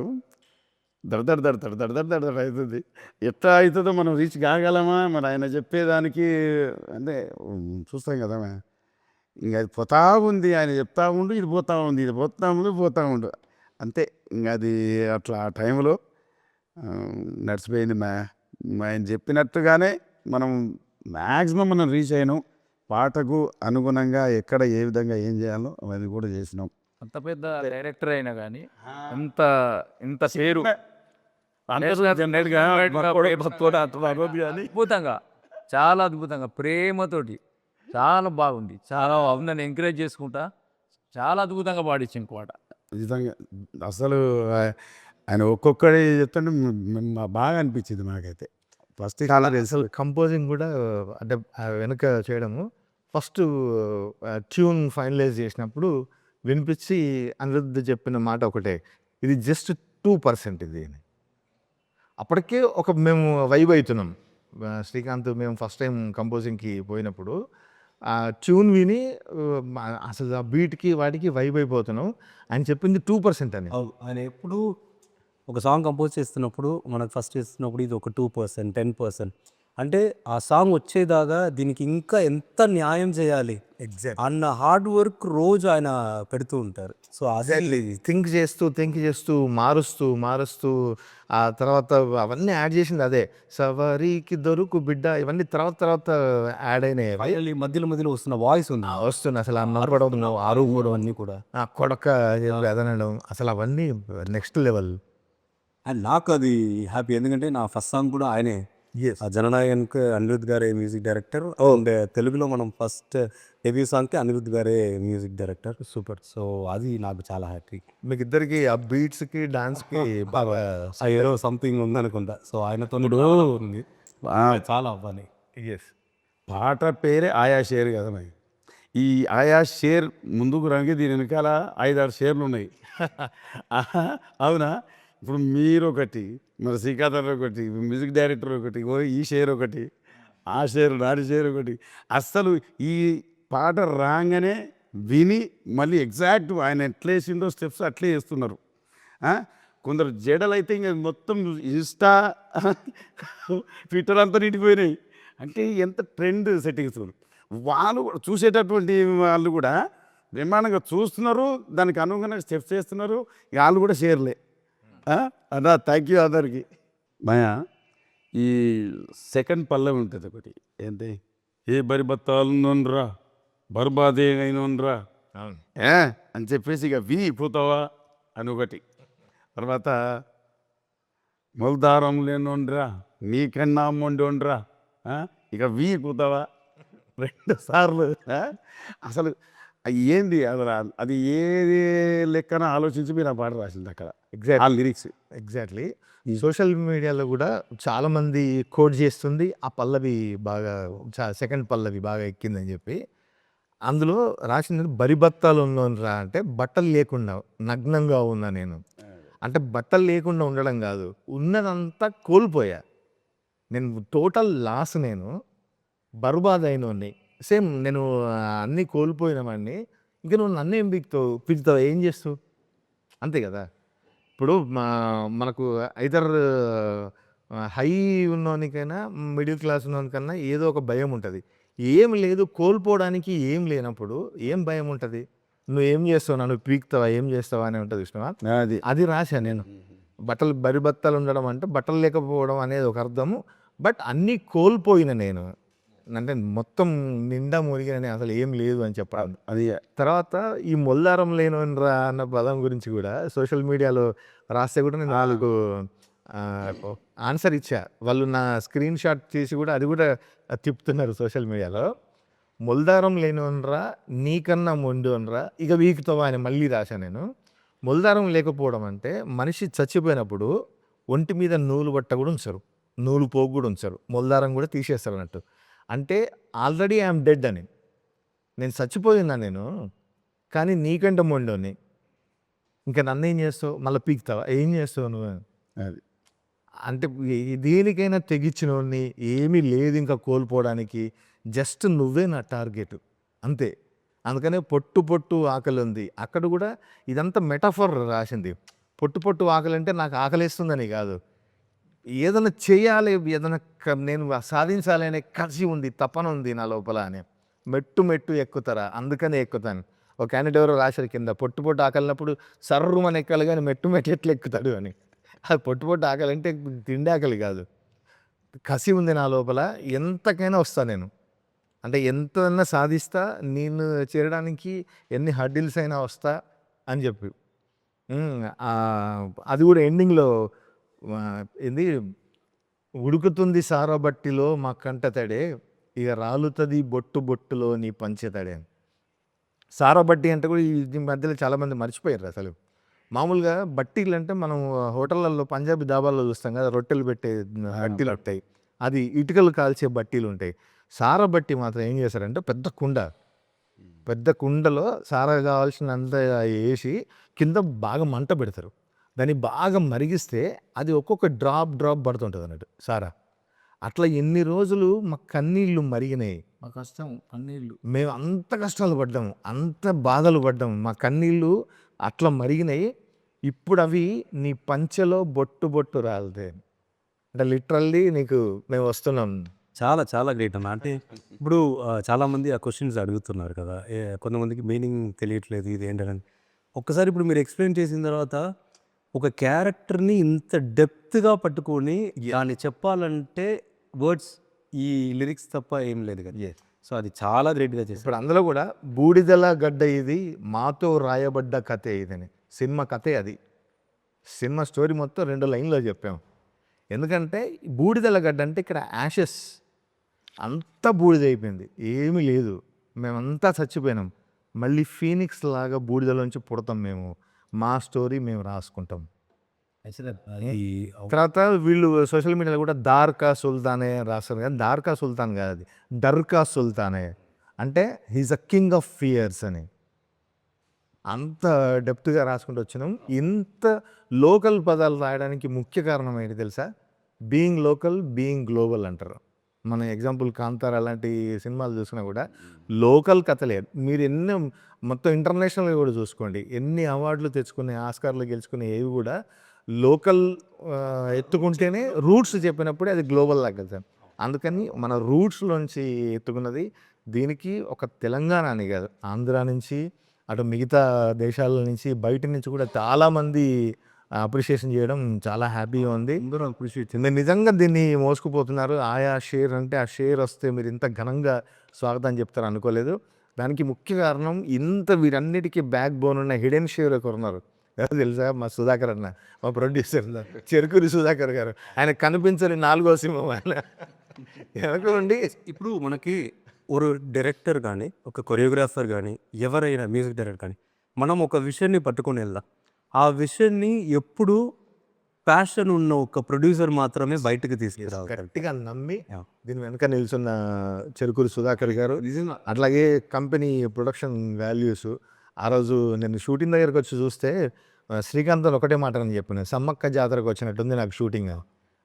దడ అవుతుంది. ఎట్లా అవుతుందో మనం రీచ్ కాగలమా మరి ఆయన చెప్పేదానికి అంటే చూస్తాం కదా. ఇంక అది పోతా ఉంది, ఆయన చెప్తా ఉండు, ఇది పోతా ఉంది, ఇది పోతా ఉండు అంతే. ఇంకా అది అట్లా ఆ టైంలో నడిచిపోయింది. ఆయన చెప్పినట్టుగానే మనం మ్యాక్సిమం మనం రీచ్ అయినాం. పాటకు అనుగుణంగా ఎక్కడ ఏ విధంగా ఏం చేయాలో అది కూడా చేసినాం. అంత పెద్ద డైరెక్టర్ అయినా కానీ ఇంత పేరు అద్భుతంగా, చాలా అద్భుతంగా, ప్రేమతోటి చాలా బాగుంది. చాలా నన్ను ఎంకరేజ్ చేసుకుంటా చాలా అద్భుతంగా పాడించింది పాట. నిజంగా అసలు ఆయన ఒక్కొక్కటి చెప్తుంటే బాగా అనిపించింది నాకైతే. ఫస్ట్ చాలా అసలు కంపోజింగ్ కూడా అంటే వెనక చేయడము, ఫస్ట్ ట్యూన్ ఫైనలైజ్ చేసినప్పుడు వినిపించి అనిరుద్ధ్ చెప్పిన మాట ఒకటే, ఇది జస్ట్ 2% ఇది. అప్పటికే ఒక మేము వైబ్ అవుతున్నాం. శ్రీకాంత్ మేము ఫస్ట్ టైం కంపోజింగ్‌కి పోయినప్పుడు ఆ ట్యూన్ విని అసలు ఆ బీట్‌కి వాటికి వైబ్ అయిపోతున్నాం. ఆయన చెప్పింది 2% అని. ఆయన ఎప్పుడు ఒక సాంగ్ కంపోజ్ చేస్తున్నప్పుడు మనకు ఫస్ట్ ఇస్తున్నప్పుడు ఇది ఒక 2%, 10% అంటే ఆ సాంగ్ వచ్చేదాకా దీనికి ఇంకా ఎంత న్యాయం చేయాలి అన్న హార్డ్ వర్క్ రోజు ఆయన పెడుతూ ఉంటారు. So exactly. థింక్ చేస్తూ మారుస్తూ ఆ తర్వాత అవన్నీ యాడ్ చేసింది అదే. సవారీకి దొరుకు బిడ్డ ఇవన్నీ తర్వాత యాడ్ అయినాయి అవి. ఫైనల్లీ మధ్యలో మధ్యలో వస్తున్న వాయిస్ ఉంది వస్తుంది అసలు ఆ నడపడం ఆరుగోవడం అన్నీ కూడా. ఆ కొడక ఎదనడం అసలు అవన్నీ నెక్స్ట్ లెవెల్. అండ్ నాకు అది హ్యాపీ ఎందుకంటే నా ఫస్ట్ సాంగ్ కూడా ఆయనే. ఆ జననాయకన్కి అనిరుద్ధ్ గారే మ్యూజిక్ డైరెక్టర్. అండ్ తెలుగులో మనం ఫస్ట్ డెబ్యూ సాంగ్కి అనిరుద్ధ్ గారే మ్యూజిక్ డైరెక్టర్. సూపర్. సో అది నాకు చాలా హ్యాపీ. మీకు ఇద్దరికి ఆ బీట్స్కి డాన్స్కి బాగా ఏదో సంథింగ్ ఉందనుకుంటా. సో ఆయనతో ఉంది చాలా అవ్వాలి. ఎస్. పాట పేరే ఆయా షేర్ కదా మరి. ఈ ఆయా షేర్ ముందుకు రంగి దీని వెనకాల 5-6 షేర్లు ఉన్నాయి. అవునా? ఇప్పుడు మీరు ఒకటి, మరి శ్రీకాంత్ ఒకటి, మ్యూజిక్ డైరెక్టర్ ఒకటి, ఈ షేర్ ఒకటి, ఆ షేర్ నాటి షేర్ ఒకటి. అస్సలు ఈ పాట రాగానే విని మళ్ళీ ఎగ్జాక్ట్ ఆయన ఎట్లా వేసిండో స్టెప్స్ అట్లే వేస్తున్నారు. కొందరు జడలు అయితే ఇంకా మొత్తం ఇన్స్టా ట్విట్టర్ అంతా నిండిపోయినాయి. అంటే ఎంత ట్రెండ్ సెట్టింగ్స్ వాళ్ళు కూడా చూసేటటువంటి వాళ్ళు కూడా బ్రహ్మాండంగా చూస్తున్నారు, దానికి అనుగుణంగా స్టెప్స్ వేస్తున్నారు. వాళ్ళు కూడా షేర్లే. అన్నా థ్యాంక్ యూ అందరికి. మాయా ఈ సెకండ్ పల్లవి ఉంటుంది ఒకటి, ఏంటి ఏ బరిబత్తాలున్నోన్రా బర్బాదే అయినోన్రా అని చెప్పేసి ఇక విని పోతావా అని ఒకటి. తర్వాత మొలదారం లేనోన్రా నీకన్నా మొండోన్రా ఇక పోతావా 2 సార్లు. అసలు ఏంది అది ఏది లెక్కన ఆలోచించి మీరు ఆ పాట రాసింది అక్కడ. ఆ లిరిక్స్ ఎగ్జాక్ట్లీ. సోషల్ మీడియాలో కూడా చాలా మంది కోట్ చేస్తుంది ఆ పల్లవి బాగా సెకండ్ పల్లవి బాగా ఎక్కిందని చెప్పి. అందులో రాసింది బరిబత్తాలు ఉన్నోన్రా అంటే బట్టలు లేకుండా నగ్నంగా ఉన్నా నేను. అంటే బట్టలు లేకుండా ఉండడం కాదు, ఉన్నదంతా కోల్పోయా నేను, టోటల్ లాస్ నేను, బర్బాద్ అయినోడిని. సేమ్ నేను అన్నీ కోల్పోయినామని ఇంకా నువ్వు నన్ను ఏం పిలుతావు ఏం చేస్తావు అంతే కదా. ఇప్పుడు మనకు ఐదర్ హై ఉన్నోనికైనా మిడిల్ క్లాస్ ఉన్నోనికన్నా ఏదో ఒక భయం ఉంటుంది. ఏం లేదు, కోల్పోవడానికి ఏం లేనప్పుడు ఏం భయం ఉంటుంది? నువ్వు ఏం చేస్తావు, నన్ను పీకుతావా, ఏం చేస్తావా అని ఉంటుంది ఇష్టమా. అది రాశా నేను. బరిబత్తాలు ఉండడం అంటే బట్టలు లేకపోవడం అనేది ఒక అర్థము. బట్ అన్నీ కోల్పోయిన నేను, అంటే మొత్తం నిండా మునిగిన అసలు ఏం లేదు అని చెప్పాలి. అది తర్వాత ఈ మొల్లారం లేనోన్రా అన్న పదం గురించి కూడా సోషల్ మీడియాలో రాస్తే కూడా నేను 4 ఆన్సర్ ఇచ్చా. వాళ్ళు నా స్క్రీన్ షాట్ చేసి కూడా అది కూడా తిప్పుతున్నారు సోషల్ మీడియాలో. మొల్దారం లేనోన్రా నీకన్నా మొండోన్రా ఇక వీకుతావా అని మళ్ళీ రాశా నేను. మొల్దారం లేకపోవడం అంటే మనిషి చచ్చిపోయినప్పుడు ఒంటి మీద నూలు బట్ట కూడా ఉంచరు, నూలు పోగు కూడా ఉంచరు, మొల్దారం కూడా తీసేస్తారు అన్నట్టు. అంటే ఆల్రెడీ ఐఎమ్ డెడ్ అని, నేను చచ్చిపోయినా నేను, కానీ నీకంటే మొండోని, ఇంకా నన్ను ఏం చేస్తావు, మళ్ళీ పీకుతావా, ఏం చేస్తావు నువ్వు. అది అంటే దేనికైనా తెగించినోడిని, ఏమీ లేదు ఇంకా కోల్పోవడానికి, జస్ట్ నువ్వే నా టార్గెట్ అంతే. అందుకనే పొట్టు ఆకలి ఉంది అక్కడ కూడా ఇదంతా మెటాఫర్ రాసింది. పొట్టు ఆకలి అంటే నాకు ఆకలిస్తుందని కాదు, ఏదైనా చేయాలి, ఏదైనా నేను సాధించాలి అనే కసి ఉంది, తపన ఉంది నా లోపల అని. మెట్టు ఎక్కుతారా, అందుకనే ఎక్కుతాను. ఒక క్యాండిడేట్ ఎవరో రాశారు కింద, పొట్టు ఆకలినప్పుడు సర్రుమని ఎక్కాలి కానీ మెట్టు ఎట్లా ఎక్కుతాడు అని. అది పొట్టు ఆకలి అంటే తిండి ఆకలి కాదు, కసి ఉంది నా లోపల, ఎంతకైనా వస్తా నేను, అంటే ఎంతైనా సాధిస్తా, నేను చేరడానికి ఎన్ని హర్డిల్స్ అయినా వస్తా అని చెప్పి. అది కూడా ఎండింగ్లో ఏంది, ఉడుకుతుంది సారబట్టిలో మా కంట తడే, ఇక రాలుతుంది బొట్టులో నీ పంచెతడే. సారబట్టి అంటే కూడా ఈ మధ్యలో చాలామంది మర్చిపోయారు అసలు. మామూలుగా బట్టీలు అంటే మనం హోటళ్ళల్లో పంజాబీ దాబాల్లో చూస్తాం కదా, రొట్టెలు పెట్టే బట్టీలు ఉంటాయి, అది ఇటుకలు కాల్చే బట్టీలు ఉంటాయి. సారబట్టి మాత్రం ఏం చేస్తారంటే పెద్ద కుండలో సారా కావాల్సినంత వేసి కింద బాగా మంట పెడతారు, దాన్ని బాగా మరిగిస్తే అది ఒక్కొక్క డ్రాప్ పడుతుంటుంది అన్నట్టు సారా. అట్లా ఎన్ని రోజులు మా కన్నీళ్ళు మరిగినాయి. మా కష్టం కన్నీళ్ళు. మేము అంత కష్టాలు పడ్డాము, అంత బాధలు పడ్డాము, మా కన్నీళ్ళు అట్లా మరిగినాయి. ఇప్పుడు అవి నీ పంచెలో బొట్టు రాలితే అంటే లిటరల్లీ నీకు మేము వస్తున్నాం. చాలా చాలా గ్రేట్ అన్న. అంటే ఇప్పుడు చాలామంది ఆ క్వశ్చన్స్ అడుగుతున్నారు కదా, కొంతమందికి మీనింగ్ తెలియట్లేదు ఇది ఏంటని. ఒక్కసారి ఇప్పుడు మీరు ఎక్స్ప్లెయిన్ చేసిన తర్వాత ఒక క్యారెక్టర్ని ఇంత డెప్త్గా పట్టుకొని దాన్ని చెప్పాలంటే వర్డ్స్, ఈ లిరిక్స్ తప్ప ఏం లేదు కదా. సో అది చాలా గ్రేట్గా చేశారు. ఇప్పుడు అందులో కూడా బూడిదల గడ్డ ఇది మాతో రాయబడ్డ కథే ఇదని సినిమా కథే అది. సినిమా స్టోరీ మొత్తం 2 లైన్లో చెప్పాము. ఎందుకంటే బూడిదల గడ్డ అంటే ఇక్కడ యాషెస్ అంతా బూడిదైపోయింది, ఏమీ లేదు, మేమంతా చచ్చిపోయినాం, మళ్ళీ ఫీనిక్స్ లాగా బూడిదలోంచి పుడతాం మేము, మా స్టోరీ మేము రాసుకుంటాం. ఈ తర్వాత వీళ్ళు సోషల్ మీడియాలో కూడా దార్కా సుల్తానే రాస్తారు కానీ దార్కా సుల్తాన్ కాదు, అది డర్కా సుల్తానే, అంటే he's a king of fears అని. అంత డెప్త్గా రాసుకుంటూ వచ్చినాం. ఇంత లోకల్ పదాలు రాయడానికి ముఖ్య కారణం ఏంటి తెలుసా? బీయింగ్ లోకల్, బీయింగ్ గ్లోబల్ అంటారు. మన ఎగ్జాంపుల్ కాంతార అలాంటి సినిమాలు చూసినా కూడా లోకల్ కథలే. మీరు ఎన్నో మొత్తం ఇంటర్నేషనల్గా కూడా చూసుకోండి, ఎన్ని అవార్డులు తెచ్చుకునే, ఆస్కార్లు గెలుచుకునే ఏవి కూడా లోకల్ ఎత్తుకుంటేనే రూట్స్ చెప్పినప్పుడే అది గ్లోబల్ తగ్గదు. అందుకని మన రూట్స్లోంచి ఎత్తుకున్నది. దీనికి ఒక తెలంగాణ అని కాదు, ఆంధ్ర నుంచి అటు మిగతా దేశాల నుంచి బయట నుంచి కూడా చాలామంది అప్రిషియేషన్ చేయడం చాలా హ్యాపీగా ఉంది. అందరూ అప్రిషియేట్ మీరు నిజంగా దీన్ని మోసుకుపోతున్నారు. ఆయా షేర్ అంటే ఆ షేర్ వస్తే మీరు ఇంత ఘనంగా స్వాగతం చెప్తారు అనుకోలేదు. దానికి ముఖ్య కారణం ఇంత వీరన్నిటికీ బ్యాక్ బోన్ ఉన్న హిడెన్ షేర్ ఒకరు ఉన్నారు. ఎవరు తెలుసా? మా సుధాకర్ అన్న, మా ప్రొడ్యూసర్ చెరుకూరి సుధాకర్ గారు. ఆయన కనిపించని 4వ సింహం ఆయన. వెనక నుండి ఇప్పుడు మనకి ఒక డైరెక్టర్ కానీ, ఒక కొరియోగ్రాఫర్ కానీ, ఎవరైనా మ్యూజిక్ డైరెక్టర్ కానీ, మనం ఒక విషయాన్ని పట్టుకొని వెళ్దాం. ఆ విషయాన్ని ఎప్పుడు ప్యాషన్ ఉన్న ఒక ప్రొడ్యూసర్ మాత్రమే బయటకు తీసుకురావాలి. గట్టిగా నమ్మి Yeah. దీని వెనక నిల్చున్న చెరుకూరి సుధాకర్ గారు, నిజంగా అట్లాగే కంపెనీ ప్రొడక్షన్ వాల్యూస్. ఆ రోజు నేను షూటింగ్ దగ్గరకు వచ్చి చూస్తే శ్రీకాంత్ ఒకటే మాట అని చెప్పాను, సమ్మక్క జాతరకు వచ్చినట్టుంది నాకు షూటింగ్.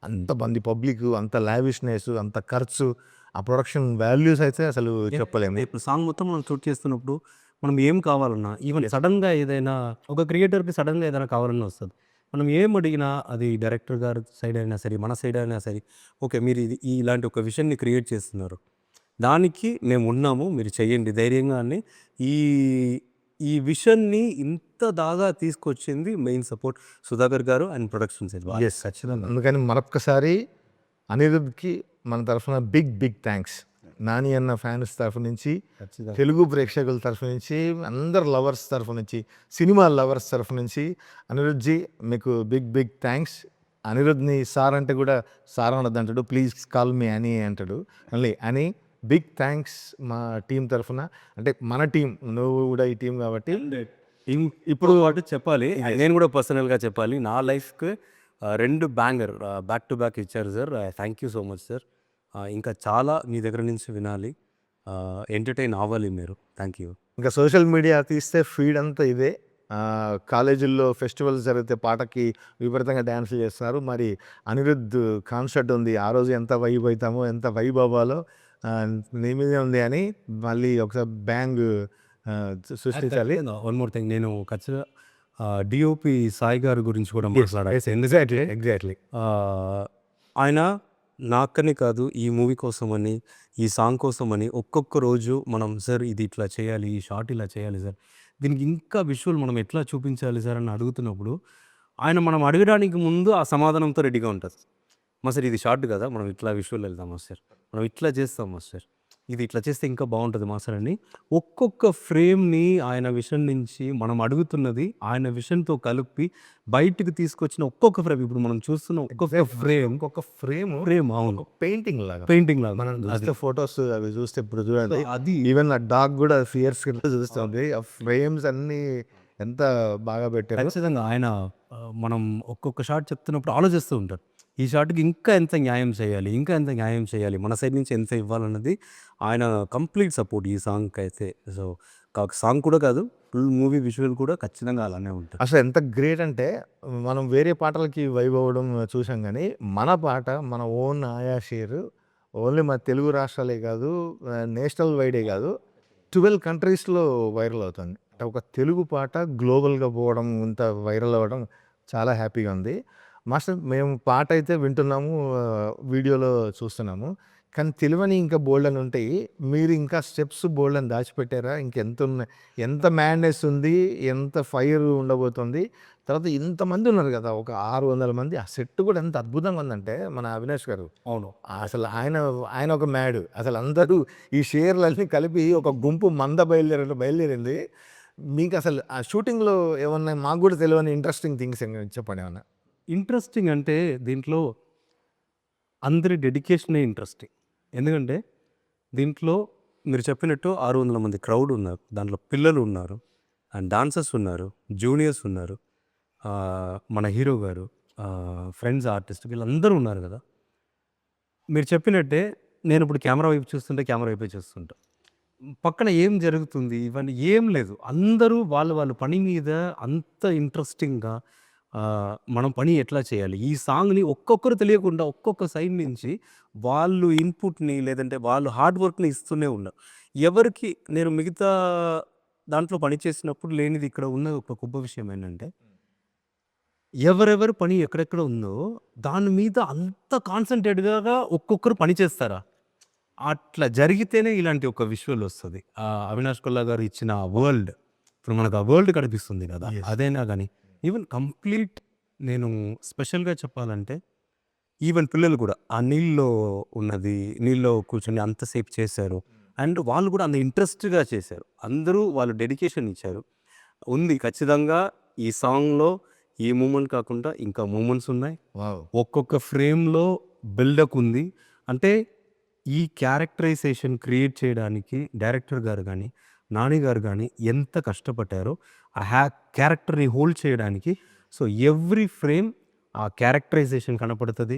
అంత మంది పబ్లిక్, అంత లావిష్నెస్, అంత ఖర్చు, ఆ ప్రొడక్షన్ వాల్యూస్ అయితే అసలు చెప్పలేము. ఇప్పుడు సాంగ్ మొత్తం మనం షూట్ చేస్తున్నప్పుడు మనం ఏం కావాలన్నా, ఈవెన్ సడన్గా ఏదైనా ఒక క్రియేటర్కి సడన్గా ఏదైనా కావాలన్నా వస్తుంది. మనం ఏం అడిగినా అది డైరెక్టర్ గారి సైడ్ అయినా సరే, మన సైడ్ అయినా సరే, ఓకే మీరు ఇది ఇలాంటి ఒక విషయాన్ని క్రియేట్ చేస్తున్నారు, దానికి మేము ఉన్నాము, మీరు చెయ్యండి ధైర్యంగా అని. ఈ ఈ విషయాన్ని ఇంత దాగా తీసుకొచ్చింది మెయిన్ సపోర్ట్ సుధాకర్ గారు అండ్ ప్రొడక్షన్ సైడ్. ఎస్, ఖచ్చితంగా. అందుకని మరొక్కసారి అనిరుద్ధ్కి మన తరఫున బిగ్ థ్యాంక్స్. నాని అన్న ఫ్యాన్స్ తరఫు నుంచి, తెలుగు ప్రేక్షకుల తరఫు నుంచి, అందరు లవర్స్ తరఫు నుంచి, సినిమా లవర్స్ తరఫు నుంచి అనిరుద్ధ్జీ మీకు బిగ్ థ్యాంక్స్. అనిరుద్ధ్ని సార్ అంటే కూడా సార్ అనద్దు అంటాడు, ప్లీజ్ కాల్ మీ అని అంటాడు. మళ్ళీ అని బిగ్ థ్యాంక్స్ మా టీం తరఫున. అంటే మన టీం, నువ్వు కూడా ఈ టీం కాబట్టి. ఇప్పుడు వాటి చెప్పాలి, నేను కూడా పర్సనల్గా చెప్పాలి, నా లైఫ్కి 2 బ్యాంగర్ బ్యాక్ టు బ్యాక్ ఇచ్చారు sir. Thank you so much sir. ఇంకా చాలా మీ దగ్గర నుంచి వినాలి, ఎంటర్టైన్ అవ్వాలి మీరు. Thank you. ఇంకా సోషల్ మీడియా తీస్తే ఫీడ్ అంతా ఇదే. కాలేజీల్లో ఫెస్టివల్స్ జరిగితే పాటకి విపరీతంగా డ్యాన్సులు చేస్తున్నారు. మరి అనిరుద్ధ్ కాన్సర్ట్ ఉంది, ఆ రోజు ఎంత వైబ్ అవుతామో, ఎంత వైబ్ అవ్వాలో నీ మీదే ఉంది అని మళ్ళీ ఒకసారి బ్యాంగ్ సృష్టించాలి. వన్ మోర్ థింగ్, నేను ఖచ్చితంగా డిఓపి సాయి గారి గురించి కూడా మాట్లాడాలి. ఎగ్జాక్ట్లీ ఆయన నాకని కాదు, ఈ మూవీ కోసమని, ఈ సాంగ్ కోసమని ఒక్కొక్క రోజు మనం సార్ ఇది ఇట్లా చేయాలి, ఈ షార్ట్ ఇలా చేయాలి సార్, దీనికి ఇంకా విజువల్ మనం ఎట్లా చూపించాలి సార్ అని అడుగుతున్నప్పుడు ఆయన మనం అడగడానికి ముందు ఆ సమాధానంతో రెడీగా ఉంటుంది. సార్ ఇది షార్ట్ కదా, మనం ఇట్లా విజువల్ వెళ్దామా సార్, మనం ఇట్లా చేస్తామా సార్, ఇది ఇట్లా చేస్తే ఇంకా బాగుంటుంది సార్ అని ఒక్కొక్క ఫ్రేమ్ని ఆయన విషన్ నుంచి మనం అడుగుతున్నది ఆయన విషన్తో కలిపి బయటికి తీసుకొచ్చిన ఒక్కొక్క ఫ్రేమ్, ఇప్పుడు మనం చూస్తున్న ఒక్కొక్క ఫ్రేమ్ అవును పెయింటింగ్ లాగా, పెయింటింగ్ లాగా. మనం చూస్తే ఫొటోస్ అవి చూస్తే ఇప్పుడు చూడండి, అది ఈవెన్ ఆ డాగ్ కూడా ఫియర్స్ చూస్తుంది. ఆ ఫ్రేమ్స్ అన్ని ఎంత బాగా పెట్టారు. ఖచ్చితంగా ఆయన మనం ఒక్కొక్క షాట్ చెప్తున్నప్పుడు ఆలోచిస్తూ ఉంటారు, ఈ షాట్కి ఇంకా ఎంత న్యాయం చేయాలి, ఇంకా ఎంత న్యాయం చేయాలి, మన సైడ్ నుంచి ఎంత ఇవ్వాలన్నది ఆయన కంప్లీట్ సపోర్ట్ ఈ సాంగ్కి అయితే. సో సాంగ్ కూడా కాదు, ఫుల్ మూవీ విజువల్ కూడా ఖచ్చితంగా అలానే ఉంటుంది. అసలు ఎంత గ్రేట్ అంటే మనం వేరే పాటలకి వైబ్ అవ్వడం చూసాం కానీ మన పాట మన ఓన్ ఆయా షేర్ ఓన్లీ మన తెలుగు రాష్ట్రాలే కాదు నేషనల్ వైడే కాదు 12 కంట్రీస్లో వైరల్ అవుతుంది. అంటే ఒక తెలుగు పాట గ్లోబల్గా పోవడం ఇంత వైరల్ అవ్వడం చాలా హ్యాపీగా ఉంది. మాస్టర్ మేము పాట అయితే వింటున్నాము, వీడియోలో చూస్తున్నాము, కానీ తెలివని ఇంకా బోల్డ్ అని ఉంటాయి. మీరు ఇంకా స్టెప్స్ బోల్డ్ అని దాచిపెట్టారా? ఇంకెంత ఉన్నాయి, ఎంత మ్యాడ్నెస్ ఉంది, ఎంత ఫైర్ ఉండబోతుంది. తర్వాత ఇంతమంది ఉన్నారు కదా, ఒక 600 మంది. ఆ సెట్ కూడా ఎంత అద్భుతంగా ఉందంటే మన అవినాష్ గారు అవును. అసలు ఆయన ఒక మ్యాడ్. అసలు అందరూ ఈ షేర్లన్నీ కలిపి ఒక గుంపు మంద బయలుదేరింది. మీకు అసలు ఆ షూటింగ్లో ఏమన్నా మాకు కూడా తెలియని ఇంట్రెస్టింగ్ థింగ్స్ చెప్పండి ఏమన్నా. ఇంట్రెస్టింగ్ అంటే దీంట్లో అందరి డెడికేషనే ఇంట్రెస్టింగ్. ఎందుకంటే దీంట్లో మీరు చెప్పినట్టు 600 మంది క్రౌడ్ ఉన్నారు, దాంట్లో పిల్లలు ఉన్నారు, అండ్ డాన్సర్స్ ఉన్నారు, జూనియర్స్ ఉన్నారు, మన హీరో గారు, ఫ్రెండ్స్ ఆర్టిస్ట్, వీళ్ళందరూ ఉన్నారు కదా. మీరు చెప్పినట్టే నేను ఇప్పుడు కెమెరా వైపు చూస్తుంటే కెమెరా వైపే చూస్తుంటా, పక్కన ఏం జరుగుతుంది ఇవన్నీ ఏం లేదు. అందరూ వాళ్ళ పని మీద అంత ఇంట్రెస్టింగ్గా మనం పని ఎట్లా చేయాలి, ఈ సాంగ్ని ఒక్కొక్కరు తెలియకుండా ఒక్కొక్క సైడ్ నుంచి వాళ్ళు ఇన్పుట్ని లేదంటే వాళ్ళు హార్డ్ వర్క్ని ఇస్తూనే ఉన్నారు. ఎవరికి నేను మిగతా దాంట్లో పని చేసినప్పుడు లేనిది ఇక్కడ ఉన్న ఒక గొప్ప విషయం ఏంటంటే ఎవరెవరు పని ఎక్కడెక్కడ ఉందో దాని మీద అంత కాన్సన్ట్రేట్గా ఒక్కొక్కరు పని చేస్తారా, అట్లా జరిగితేనే ఇలాంటి ఒక విజువల్ వస్తుంది. అవినాష్ కొల్లా గారు ఇచ్చిన వరల్డ్, ఇప్పుడు మనకు ఆ వరల్డ్ కనిపిస్తుంది కదా, అదేనా కానీ ఈవెన్ కంప్లీట్ నేను స్పెషల్గా చెప్పాలంటే ఈవెన్ పిల్లలు కూడా ఆ నీళ్ళలో కూర్చొని అంతసేపు చేశారు, అండ్ వాళ్ళు కూడా అంత ఇంట్రెస్ట్గా చేశారు. అందరూ వాళ్ళు డెడికేషన్ ఇచ్చారు. ఉంది ఖచ్చితంగా ఈ సాంగ్లో ఈ మూమెంట్ కాకుండా ఇంకా మూమెంట్స్ ఉన్నాయి. ఒక్కొక్క ఫ్రేమ్లో బిల్డప్ ఉంది. అంటే ఈ క్యారెక్టరైజేషన్ క్రియేట్ చేయడానికి డైరెక్టర్ గారు కానీ నాని గారు కానీ ఎంత కష్టపడ్డారో ఆ క్యారెక్టర్ని హోల్డ్ చేయడానికి. సో ఎవ్రీ ఫ్రేమ్ ఆ క్యారెక్టరైజేషన్ కనపడుతుంది,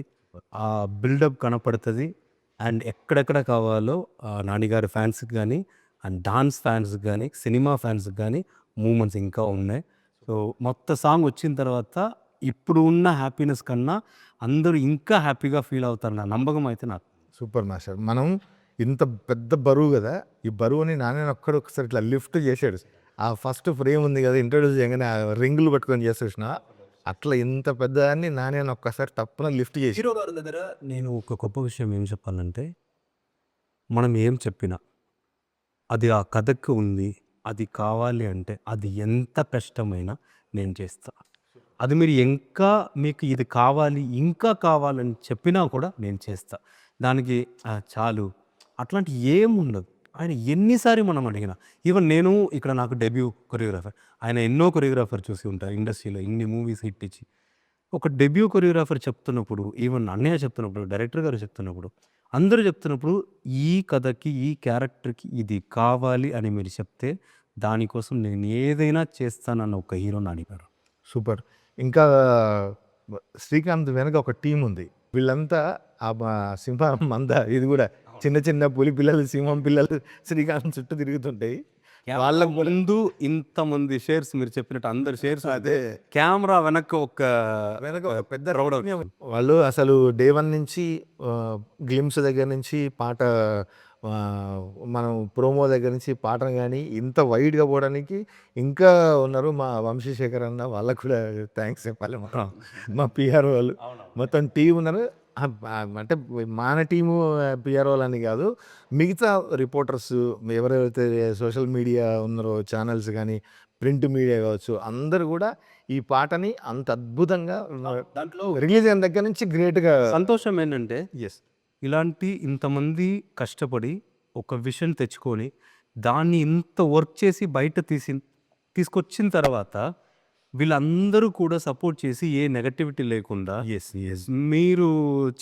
ఆ బిల్డప్ కనపడుతుంది, అండ్ ఎక్కడెక్కడ కావాలో నానిగారి ఫ్యాన్స్కి కానీ అండ్ డాన్స్ ఫ్యాన్స్కి కానీ సినిమా ఫ్యాన్స్కి కానీ మూమెంట్స్ ఇంకా ఉన్నాయి. సో మొత్తం సాంగ్ వచ్చిన తర్వాత ఇప్పుడు ఉన్న హ్యాపీనెస్ కన్నా అందరూ ఇంకా హ్యాపీగా ఫీల్ అవుతారు నా నమ్మకం అయితే నాకు. Super master. మనం ఇంత పెద్ద బరువు కదా, ఈ బరువుని నాన్న ఒకసారి ఇట్లా లిఫ్ట్ చేశాడు. ఆ ఫస్ట్ ఫ్రేమ్ ఉంది కదా, ఇంట్రొడ్యూస్ చేయగానే ఆ రింగులు పట్టుకొని చేసేసిన అట్లా ఇంత పెద్దదాన్ని నాన్న ఒక్కసారి తప్పున లిఫ్ట్ చేసి. హీరో గారి దగ్గర నేను ఒక గొప్ప విషయం ఏం చెప్పాలంటే, మనం ఏం చెప్పినా అది ఆ కథకు ఉంది, అది కావాలి అంటే అది ఎంత కష్టమైనా నేను చేస్తా. అది మీరు ఇంకా మీకు ఇది కావాలి ఇంకా కావాలని చెప్పినా కూడా నేను చేస్తా. దానికి చాలు అట్లాంటి ఏం ఉండదు. ఆయన ఎన్నిసారి మనం అడిగినా, ఈవెన్ నేను ఇక్కడ నాకు డెబ్యూ కొరియోగ్రాఫర్, ఆయన ఎన్నో కొరియోగ్రాఫర్ చూసి ఉంటారు ఇండస్ట్రీలో ఇన్ని మూవీస్ హిట్ ఇచ్చి. ఒక డెబ్యూ కొరియోగ్రాఫర్ చెప్తున్నప్పుడు, ఈవెన్ అన్నయ్య చెప్తున్నప్పుడు, డైరెక్టర్ గారు చెప్తున్నప్పుడు, అందరూ చెప్తున్నప్పుడు ఈ కథకి ఈ క్యారెక్టర్కి ఇది కావాలి అని మీరు చెప్తే దానికోసం నేను ఏదైనా చేస్తానన్న ఒక హీరోని అడిగారు. సూపర్. ఇంకా శ్రీకాంత్ వెనక ఒక టీం ఉంది. వీళ్ళంతా సింహం మంద, ఇది కూడా చిన్న చిన్న పులి పిల్లలు సింహం పిల్లలు శ్రీకాంత్ చుట్టూ తిరుగుతుంటాయి. వాళ్ళ ముందు ఇంతమంది షేర్స్ మీరు చెప్పినట్టు అందరు షేర్స్, అదే కెమెరా వెనక ఒక పెద్ద రౌడ్. వాళ్ళు అసలు డే 1 నుంచి గ్లిమ్స్ దగ్గర నుంచి పాట, మనం ప్రోమో దగ్గర నుంచి పాటను కానీ ఇంత వైడ్గా పోవడానికి ఇంకా ఉన్నారు. మా వంశీశేఖర్ అన్న వాళ్ళకు కూడా థ్యాంక్స్ చెప్పాలి. మా పిఆర్ వాళ్ళు మొత్తం టీం ఉన్నారు. అంటే మన టీము పిఆర్ వాళ్ళని కాదు, మిగతా రిపోర్టర్స్ ఎవరైతే సోషల్ మీడియా ఉన్నారో ఛానల్స్ కానీ ప్రింట్ మీడియా కావచ్చు, అందరూ కూడా ఈ పాటని అంత అద్భుతంగా దాంట్లో రిలీజ్ అయిన దగ్గర నుంచి గ్రేట్గా. సంతోషం ఏంటంటే ఎస్, ఇలాంటి ఇంతమంది కష్టపడి ఒక విషయం తెచ్చుకొని దాన్ని ఇంత వర్క్ చేసి బయట తీసుకొచ్చిన తర్వాత వీళ్ళందరూ కూడా సపోర్ట్ చేసి ఏ నెగటివిటీ లేకుండా మీరు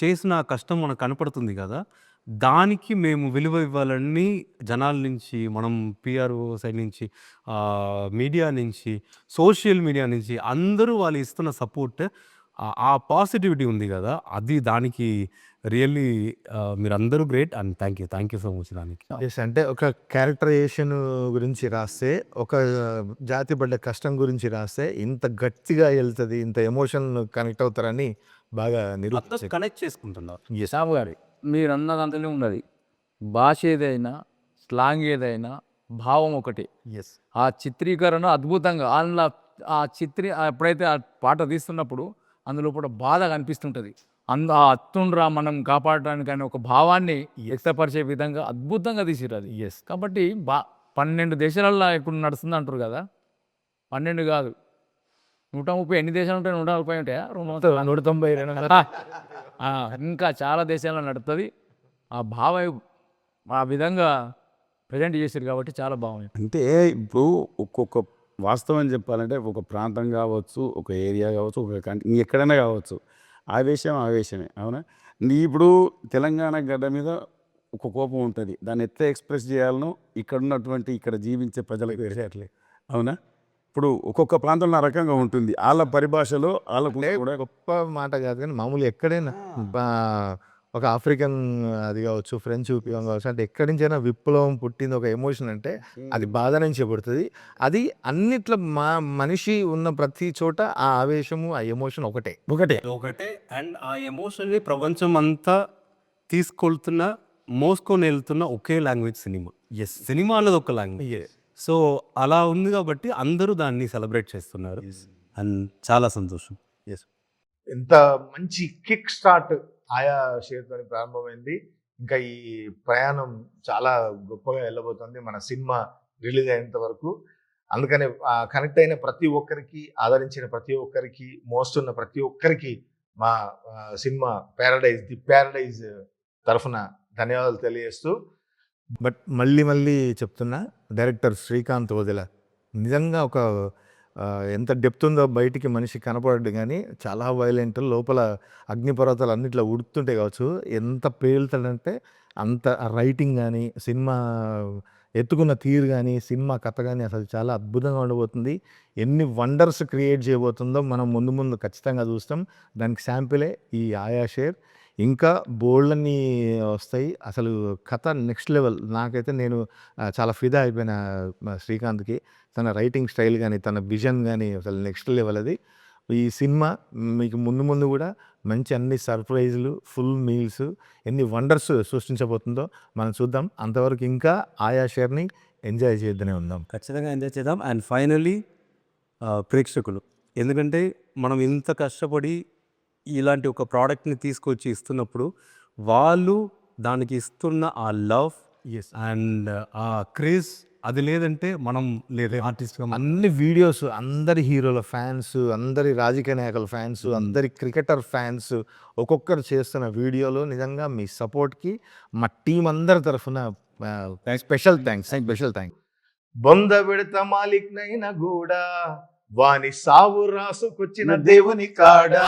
చేసిన కష్టం మనకు కనపడుతుంది కదా, దానికి మేము విలువ ఇవ్వాలని జనాల నుంచి, మనం పిఆర్ఓ సైడ్ నుంచి, మీడియా నుంచి, సోషల్ మీడియా నుంచి అందరూ వాళ్ళు ఇస్తున్న సపోర్ట్ ఆ పాజిటివిటీ ఉంది కదా, అది దానికి రియల్లీ మీరందరూ great and thank you so much దానికి. ఎస్, అంటే ఒక క్యారెక్టరైజేషన్ గురించి రాస్తే, ఒక జాతి పడ్డ కష్టం గురించి రాస్తే ఇంత గట్టిగా వెళ్తుంది, ఇంత ఎమోషన్ కనెక్ట్ అవుతారని బాగా నిరూపించారు. కనెక్ట్ చేసుకుంటున్నారు. సాబు గారి మీరు అన్నదంతనే ఉన్నది. భాష ఏదైనా, స్లాంగ్ ఏదైనా, భావం ఒకటి. ఎస్, ఆ చిత్రీకరణ అద్భుతంగా అందులో ఎప్పుడైతే ఆ పాట తీస్తున్నప్పుడు అందులో కూడా బాధ కనిపిస్తుంటుంది. ఆ అత్తుండ్రా మనం కాపాడడానికి అనే ఒక భావాన్ని వ్యక్తపరిచే విధంగా అద్భుతంగా తీసిరు అది. ఎస్, కాబట్టి 12 దేశాలలో ఇప్పుడు నడుస్తుంది అంటారు కదా, 12 కాదు 130, ఎన్ని దేశాలు ఉంటాయి? 140 ఉంటాయా? 192. ఇంకా చాలా దేశాల్లో నడుస్తుంది. ఆ ఆ విధంగా ప్రజెంట్ చేశారు కాబట్టి చాలా బాగుంది. అంటే ఇప్పుడు ఒక్కొక్క వాస్తవం చెప్పాలంటే ఒక ప్రాంతం కావచ్చు, ఒక ఏరియా కావచ్చు, ఒక కంట్రీ, ఎక్కడైనా కావచ్చు, ఆవేశమే, అవునా? ఇప్పుడు తెలంగాణ గడ్డ మీద ఒక కోపం ఉంటుంది, దాన్ని ఎట్లా ఎక్స్ప్రెస్ చేయాలనో ఇక్కడ జీవించే ప్రజలకు తెలియట్లేదు, అవునా? ఇప్పుడు ఒక్కొక్క ప్రాంతంలో ఆ రకంగా ఉంటుంది, వాళ్ళ పరిభాషలో వాళ్ళకు కూడా. గొప్ప మాట కాదు కానీ మామూలు ఎక్కడైనా ఒక ఆఫ్రికన్ అది కావచ్చు, ఫ్రెంచ్ ఉపయోగం కావచ్చు, అంటే ఎక్కడి నుంచైనా విప్లవం పుట్టింది ఒక ఎమోషన్ అంటే అది బాధ నుంచి పుడుతుంది. అది అన్నిట్లో మనిషి ఉన్న ప్రతి చోట ఆ ఆవేశము, ఆ ఎమోషన్ ఒకటే. అండ్ ఆ ఎమోషన్ని ప్రపంచం అంతా మోసుకొని వెళ్తున్న ఒకే లాంగ్వేజ్ సినిమా. సినిమా అన్నది ఒక లాంగ్వేజ్. సో అలా ఉంది కాబట్టి అందరూ దాన్ని సెలబ్రేట్ చేస్తున్నారు అండ్ చాలా సంతోషం. ఎంత మంచి కిక్ స్టార్ట్ ఆయా షేర్తో ప్రారంభమైంది. ఇంకా ఈ ప్రయాణం చాలా గొప్పగా వెళ్ళబోతుంది మన సినిమా రిలీజ్ అయినంత వరకు. అందుకని కనెక్ట్ అయిన ప్రతి ఒక్కరికి, ఆదరించిన ప్రతి ఒక్కరికి, మోస్తున్న ప్రతి ఒక్కరికి మా సినిమా ది ప్యారడైజ్ తరఫున ధన్యవాదాలు తెలియజేస్తూ, బట్ మళ్ళీ చెప్తున్నా, డైరెక్టర్ శ్రీకాంత్ ఓదెల నిజంగా ఒక ఎంత డెప్త్ ఉందో బయటికి మనిషి కనపడడు కానీ చాలా వైలెంట్, లోపల అగ్నిపర్వతాలు అన్నిట్లో ఉడుకుతుంటే కావచ్చు, ఎంత పేలుతాడంటే అంత రైటింగ్ కానీ, సినిమా ఎత్తుకున్న తీరు కానీ, సినిమా కథ కానీ అసలు చాలా అద్భుతంగా ఉండబోతుంది. ఎన్ని వండర్స్ క్రియేట్ చేయబోతుందో మనం ముందు ఖచ్చితంగా చూస్తాం. దానికి శాంపిలే ఈ ఆయా షేర్. ఇంకా బోల్డ్‌న్ని వస్తాయి. అసలు కథ నెక్స్ట్ లెవెల్. నాకైతే నేను చాలా ఫిదా అయిపోయిన శ్రీకాంత్‌కి. తన రైటింగ్ స్టైల్ గానీ, తన విజన్ గానీ అసలు నెక్స్ట్ లెవెల్ అది. ఈ సినిమా మీకు ముందు కూడా మంచి అన్ని సర్ప్రైజ్‌లు, ఫుల్ మీల్స్, ఎన్ని వండర్స్ సృష్టించబోతుందో మనం చూద్దాం. అంతవరకు ఇంకా ఆయా షేర్‌ని ఎంజాయ్ చేద్దానే ఉందాం. ఖచ్చితంగా ఎంజాయ్ చేద్దాం. అండ్ ఫైనలీ ప్రేక్షకులు, ఎందుకంటే మనం ఇంత కష్టపడి ఇలాంటి ఒక ప్రోడక్ట్ని తీసుకొచ్చి ఇస్తున్నప్పుడు వాళ్ళు దానికి ఇస్తున్న ఆ లవ్ అండ్ ఆ క్రేజ్, అది లేదంటే మనం లేదే ఆర్టిస్ట్గా. అన్ని వీడియోస్, అందరి హీరోల ఫ్యాన్స్, అందరి రాజకీయ నాయకుల ఫ్యాన్స్, అందరి క్రికెటర్ ఫ్యాన్స్ ఒక్కొక్కరు చేస్తున్న వీడియోలో నిజంగా మీ సపోర్ట్కి మా టీం అందరి తరఫున స్పెషల్ థ్యాంక్స్. బొంద పెడత మాలిక్నైన గూడా, వాని సావు రాసుకొచ్చిన దేవుని కాడా.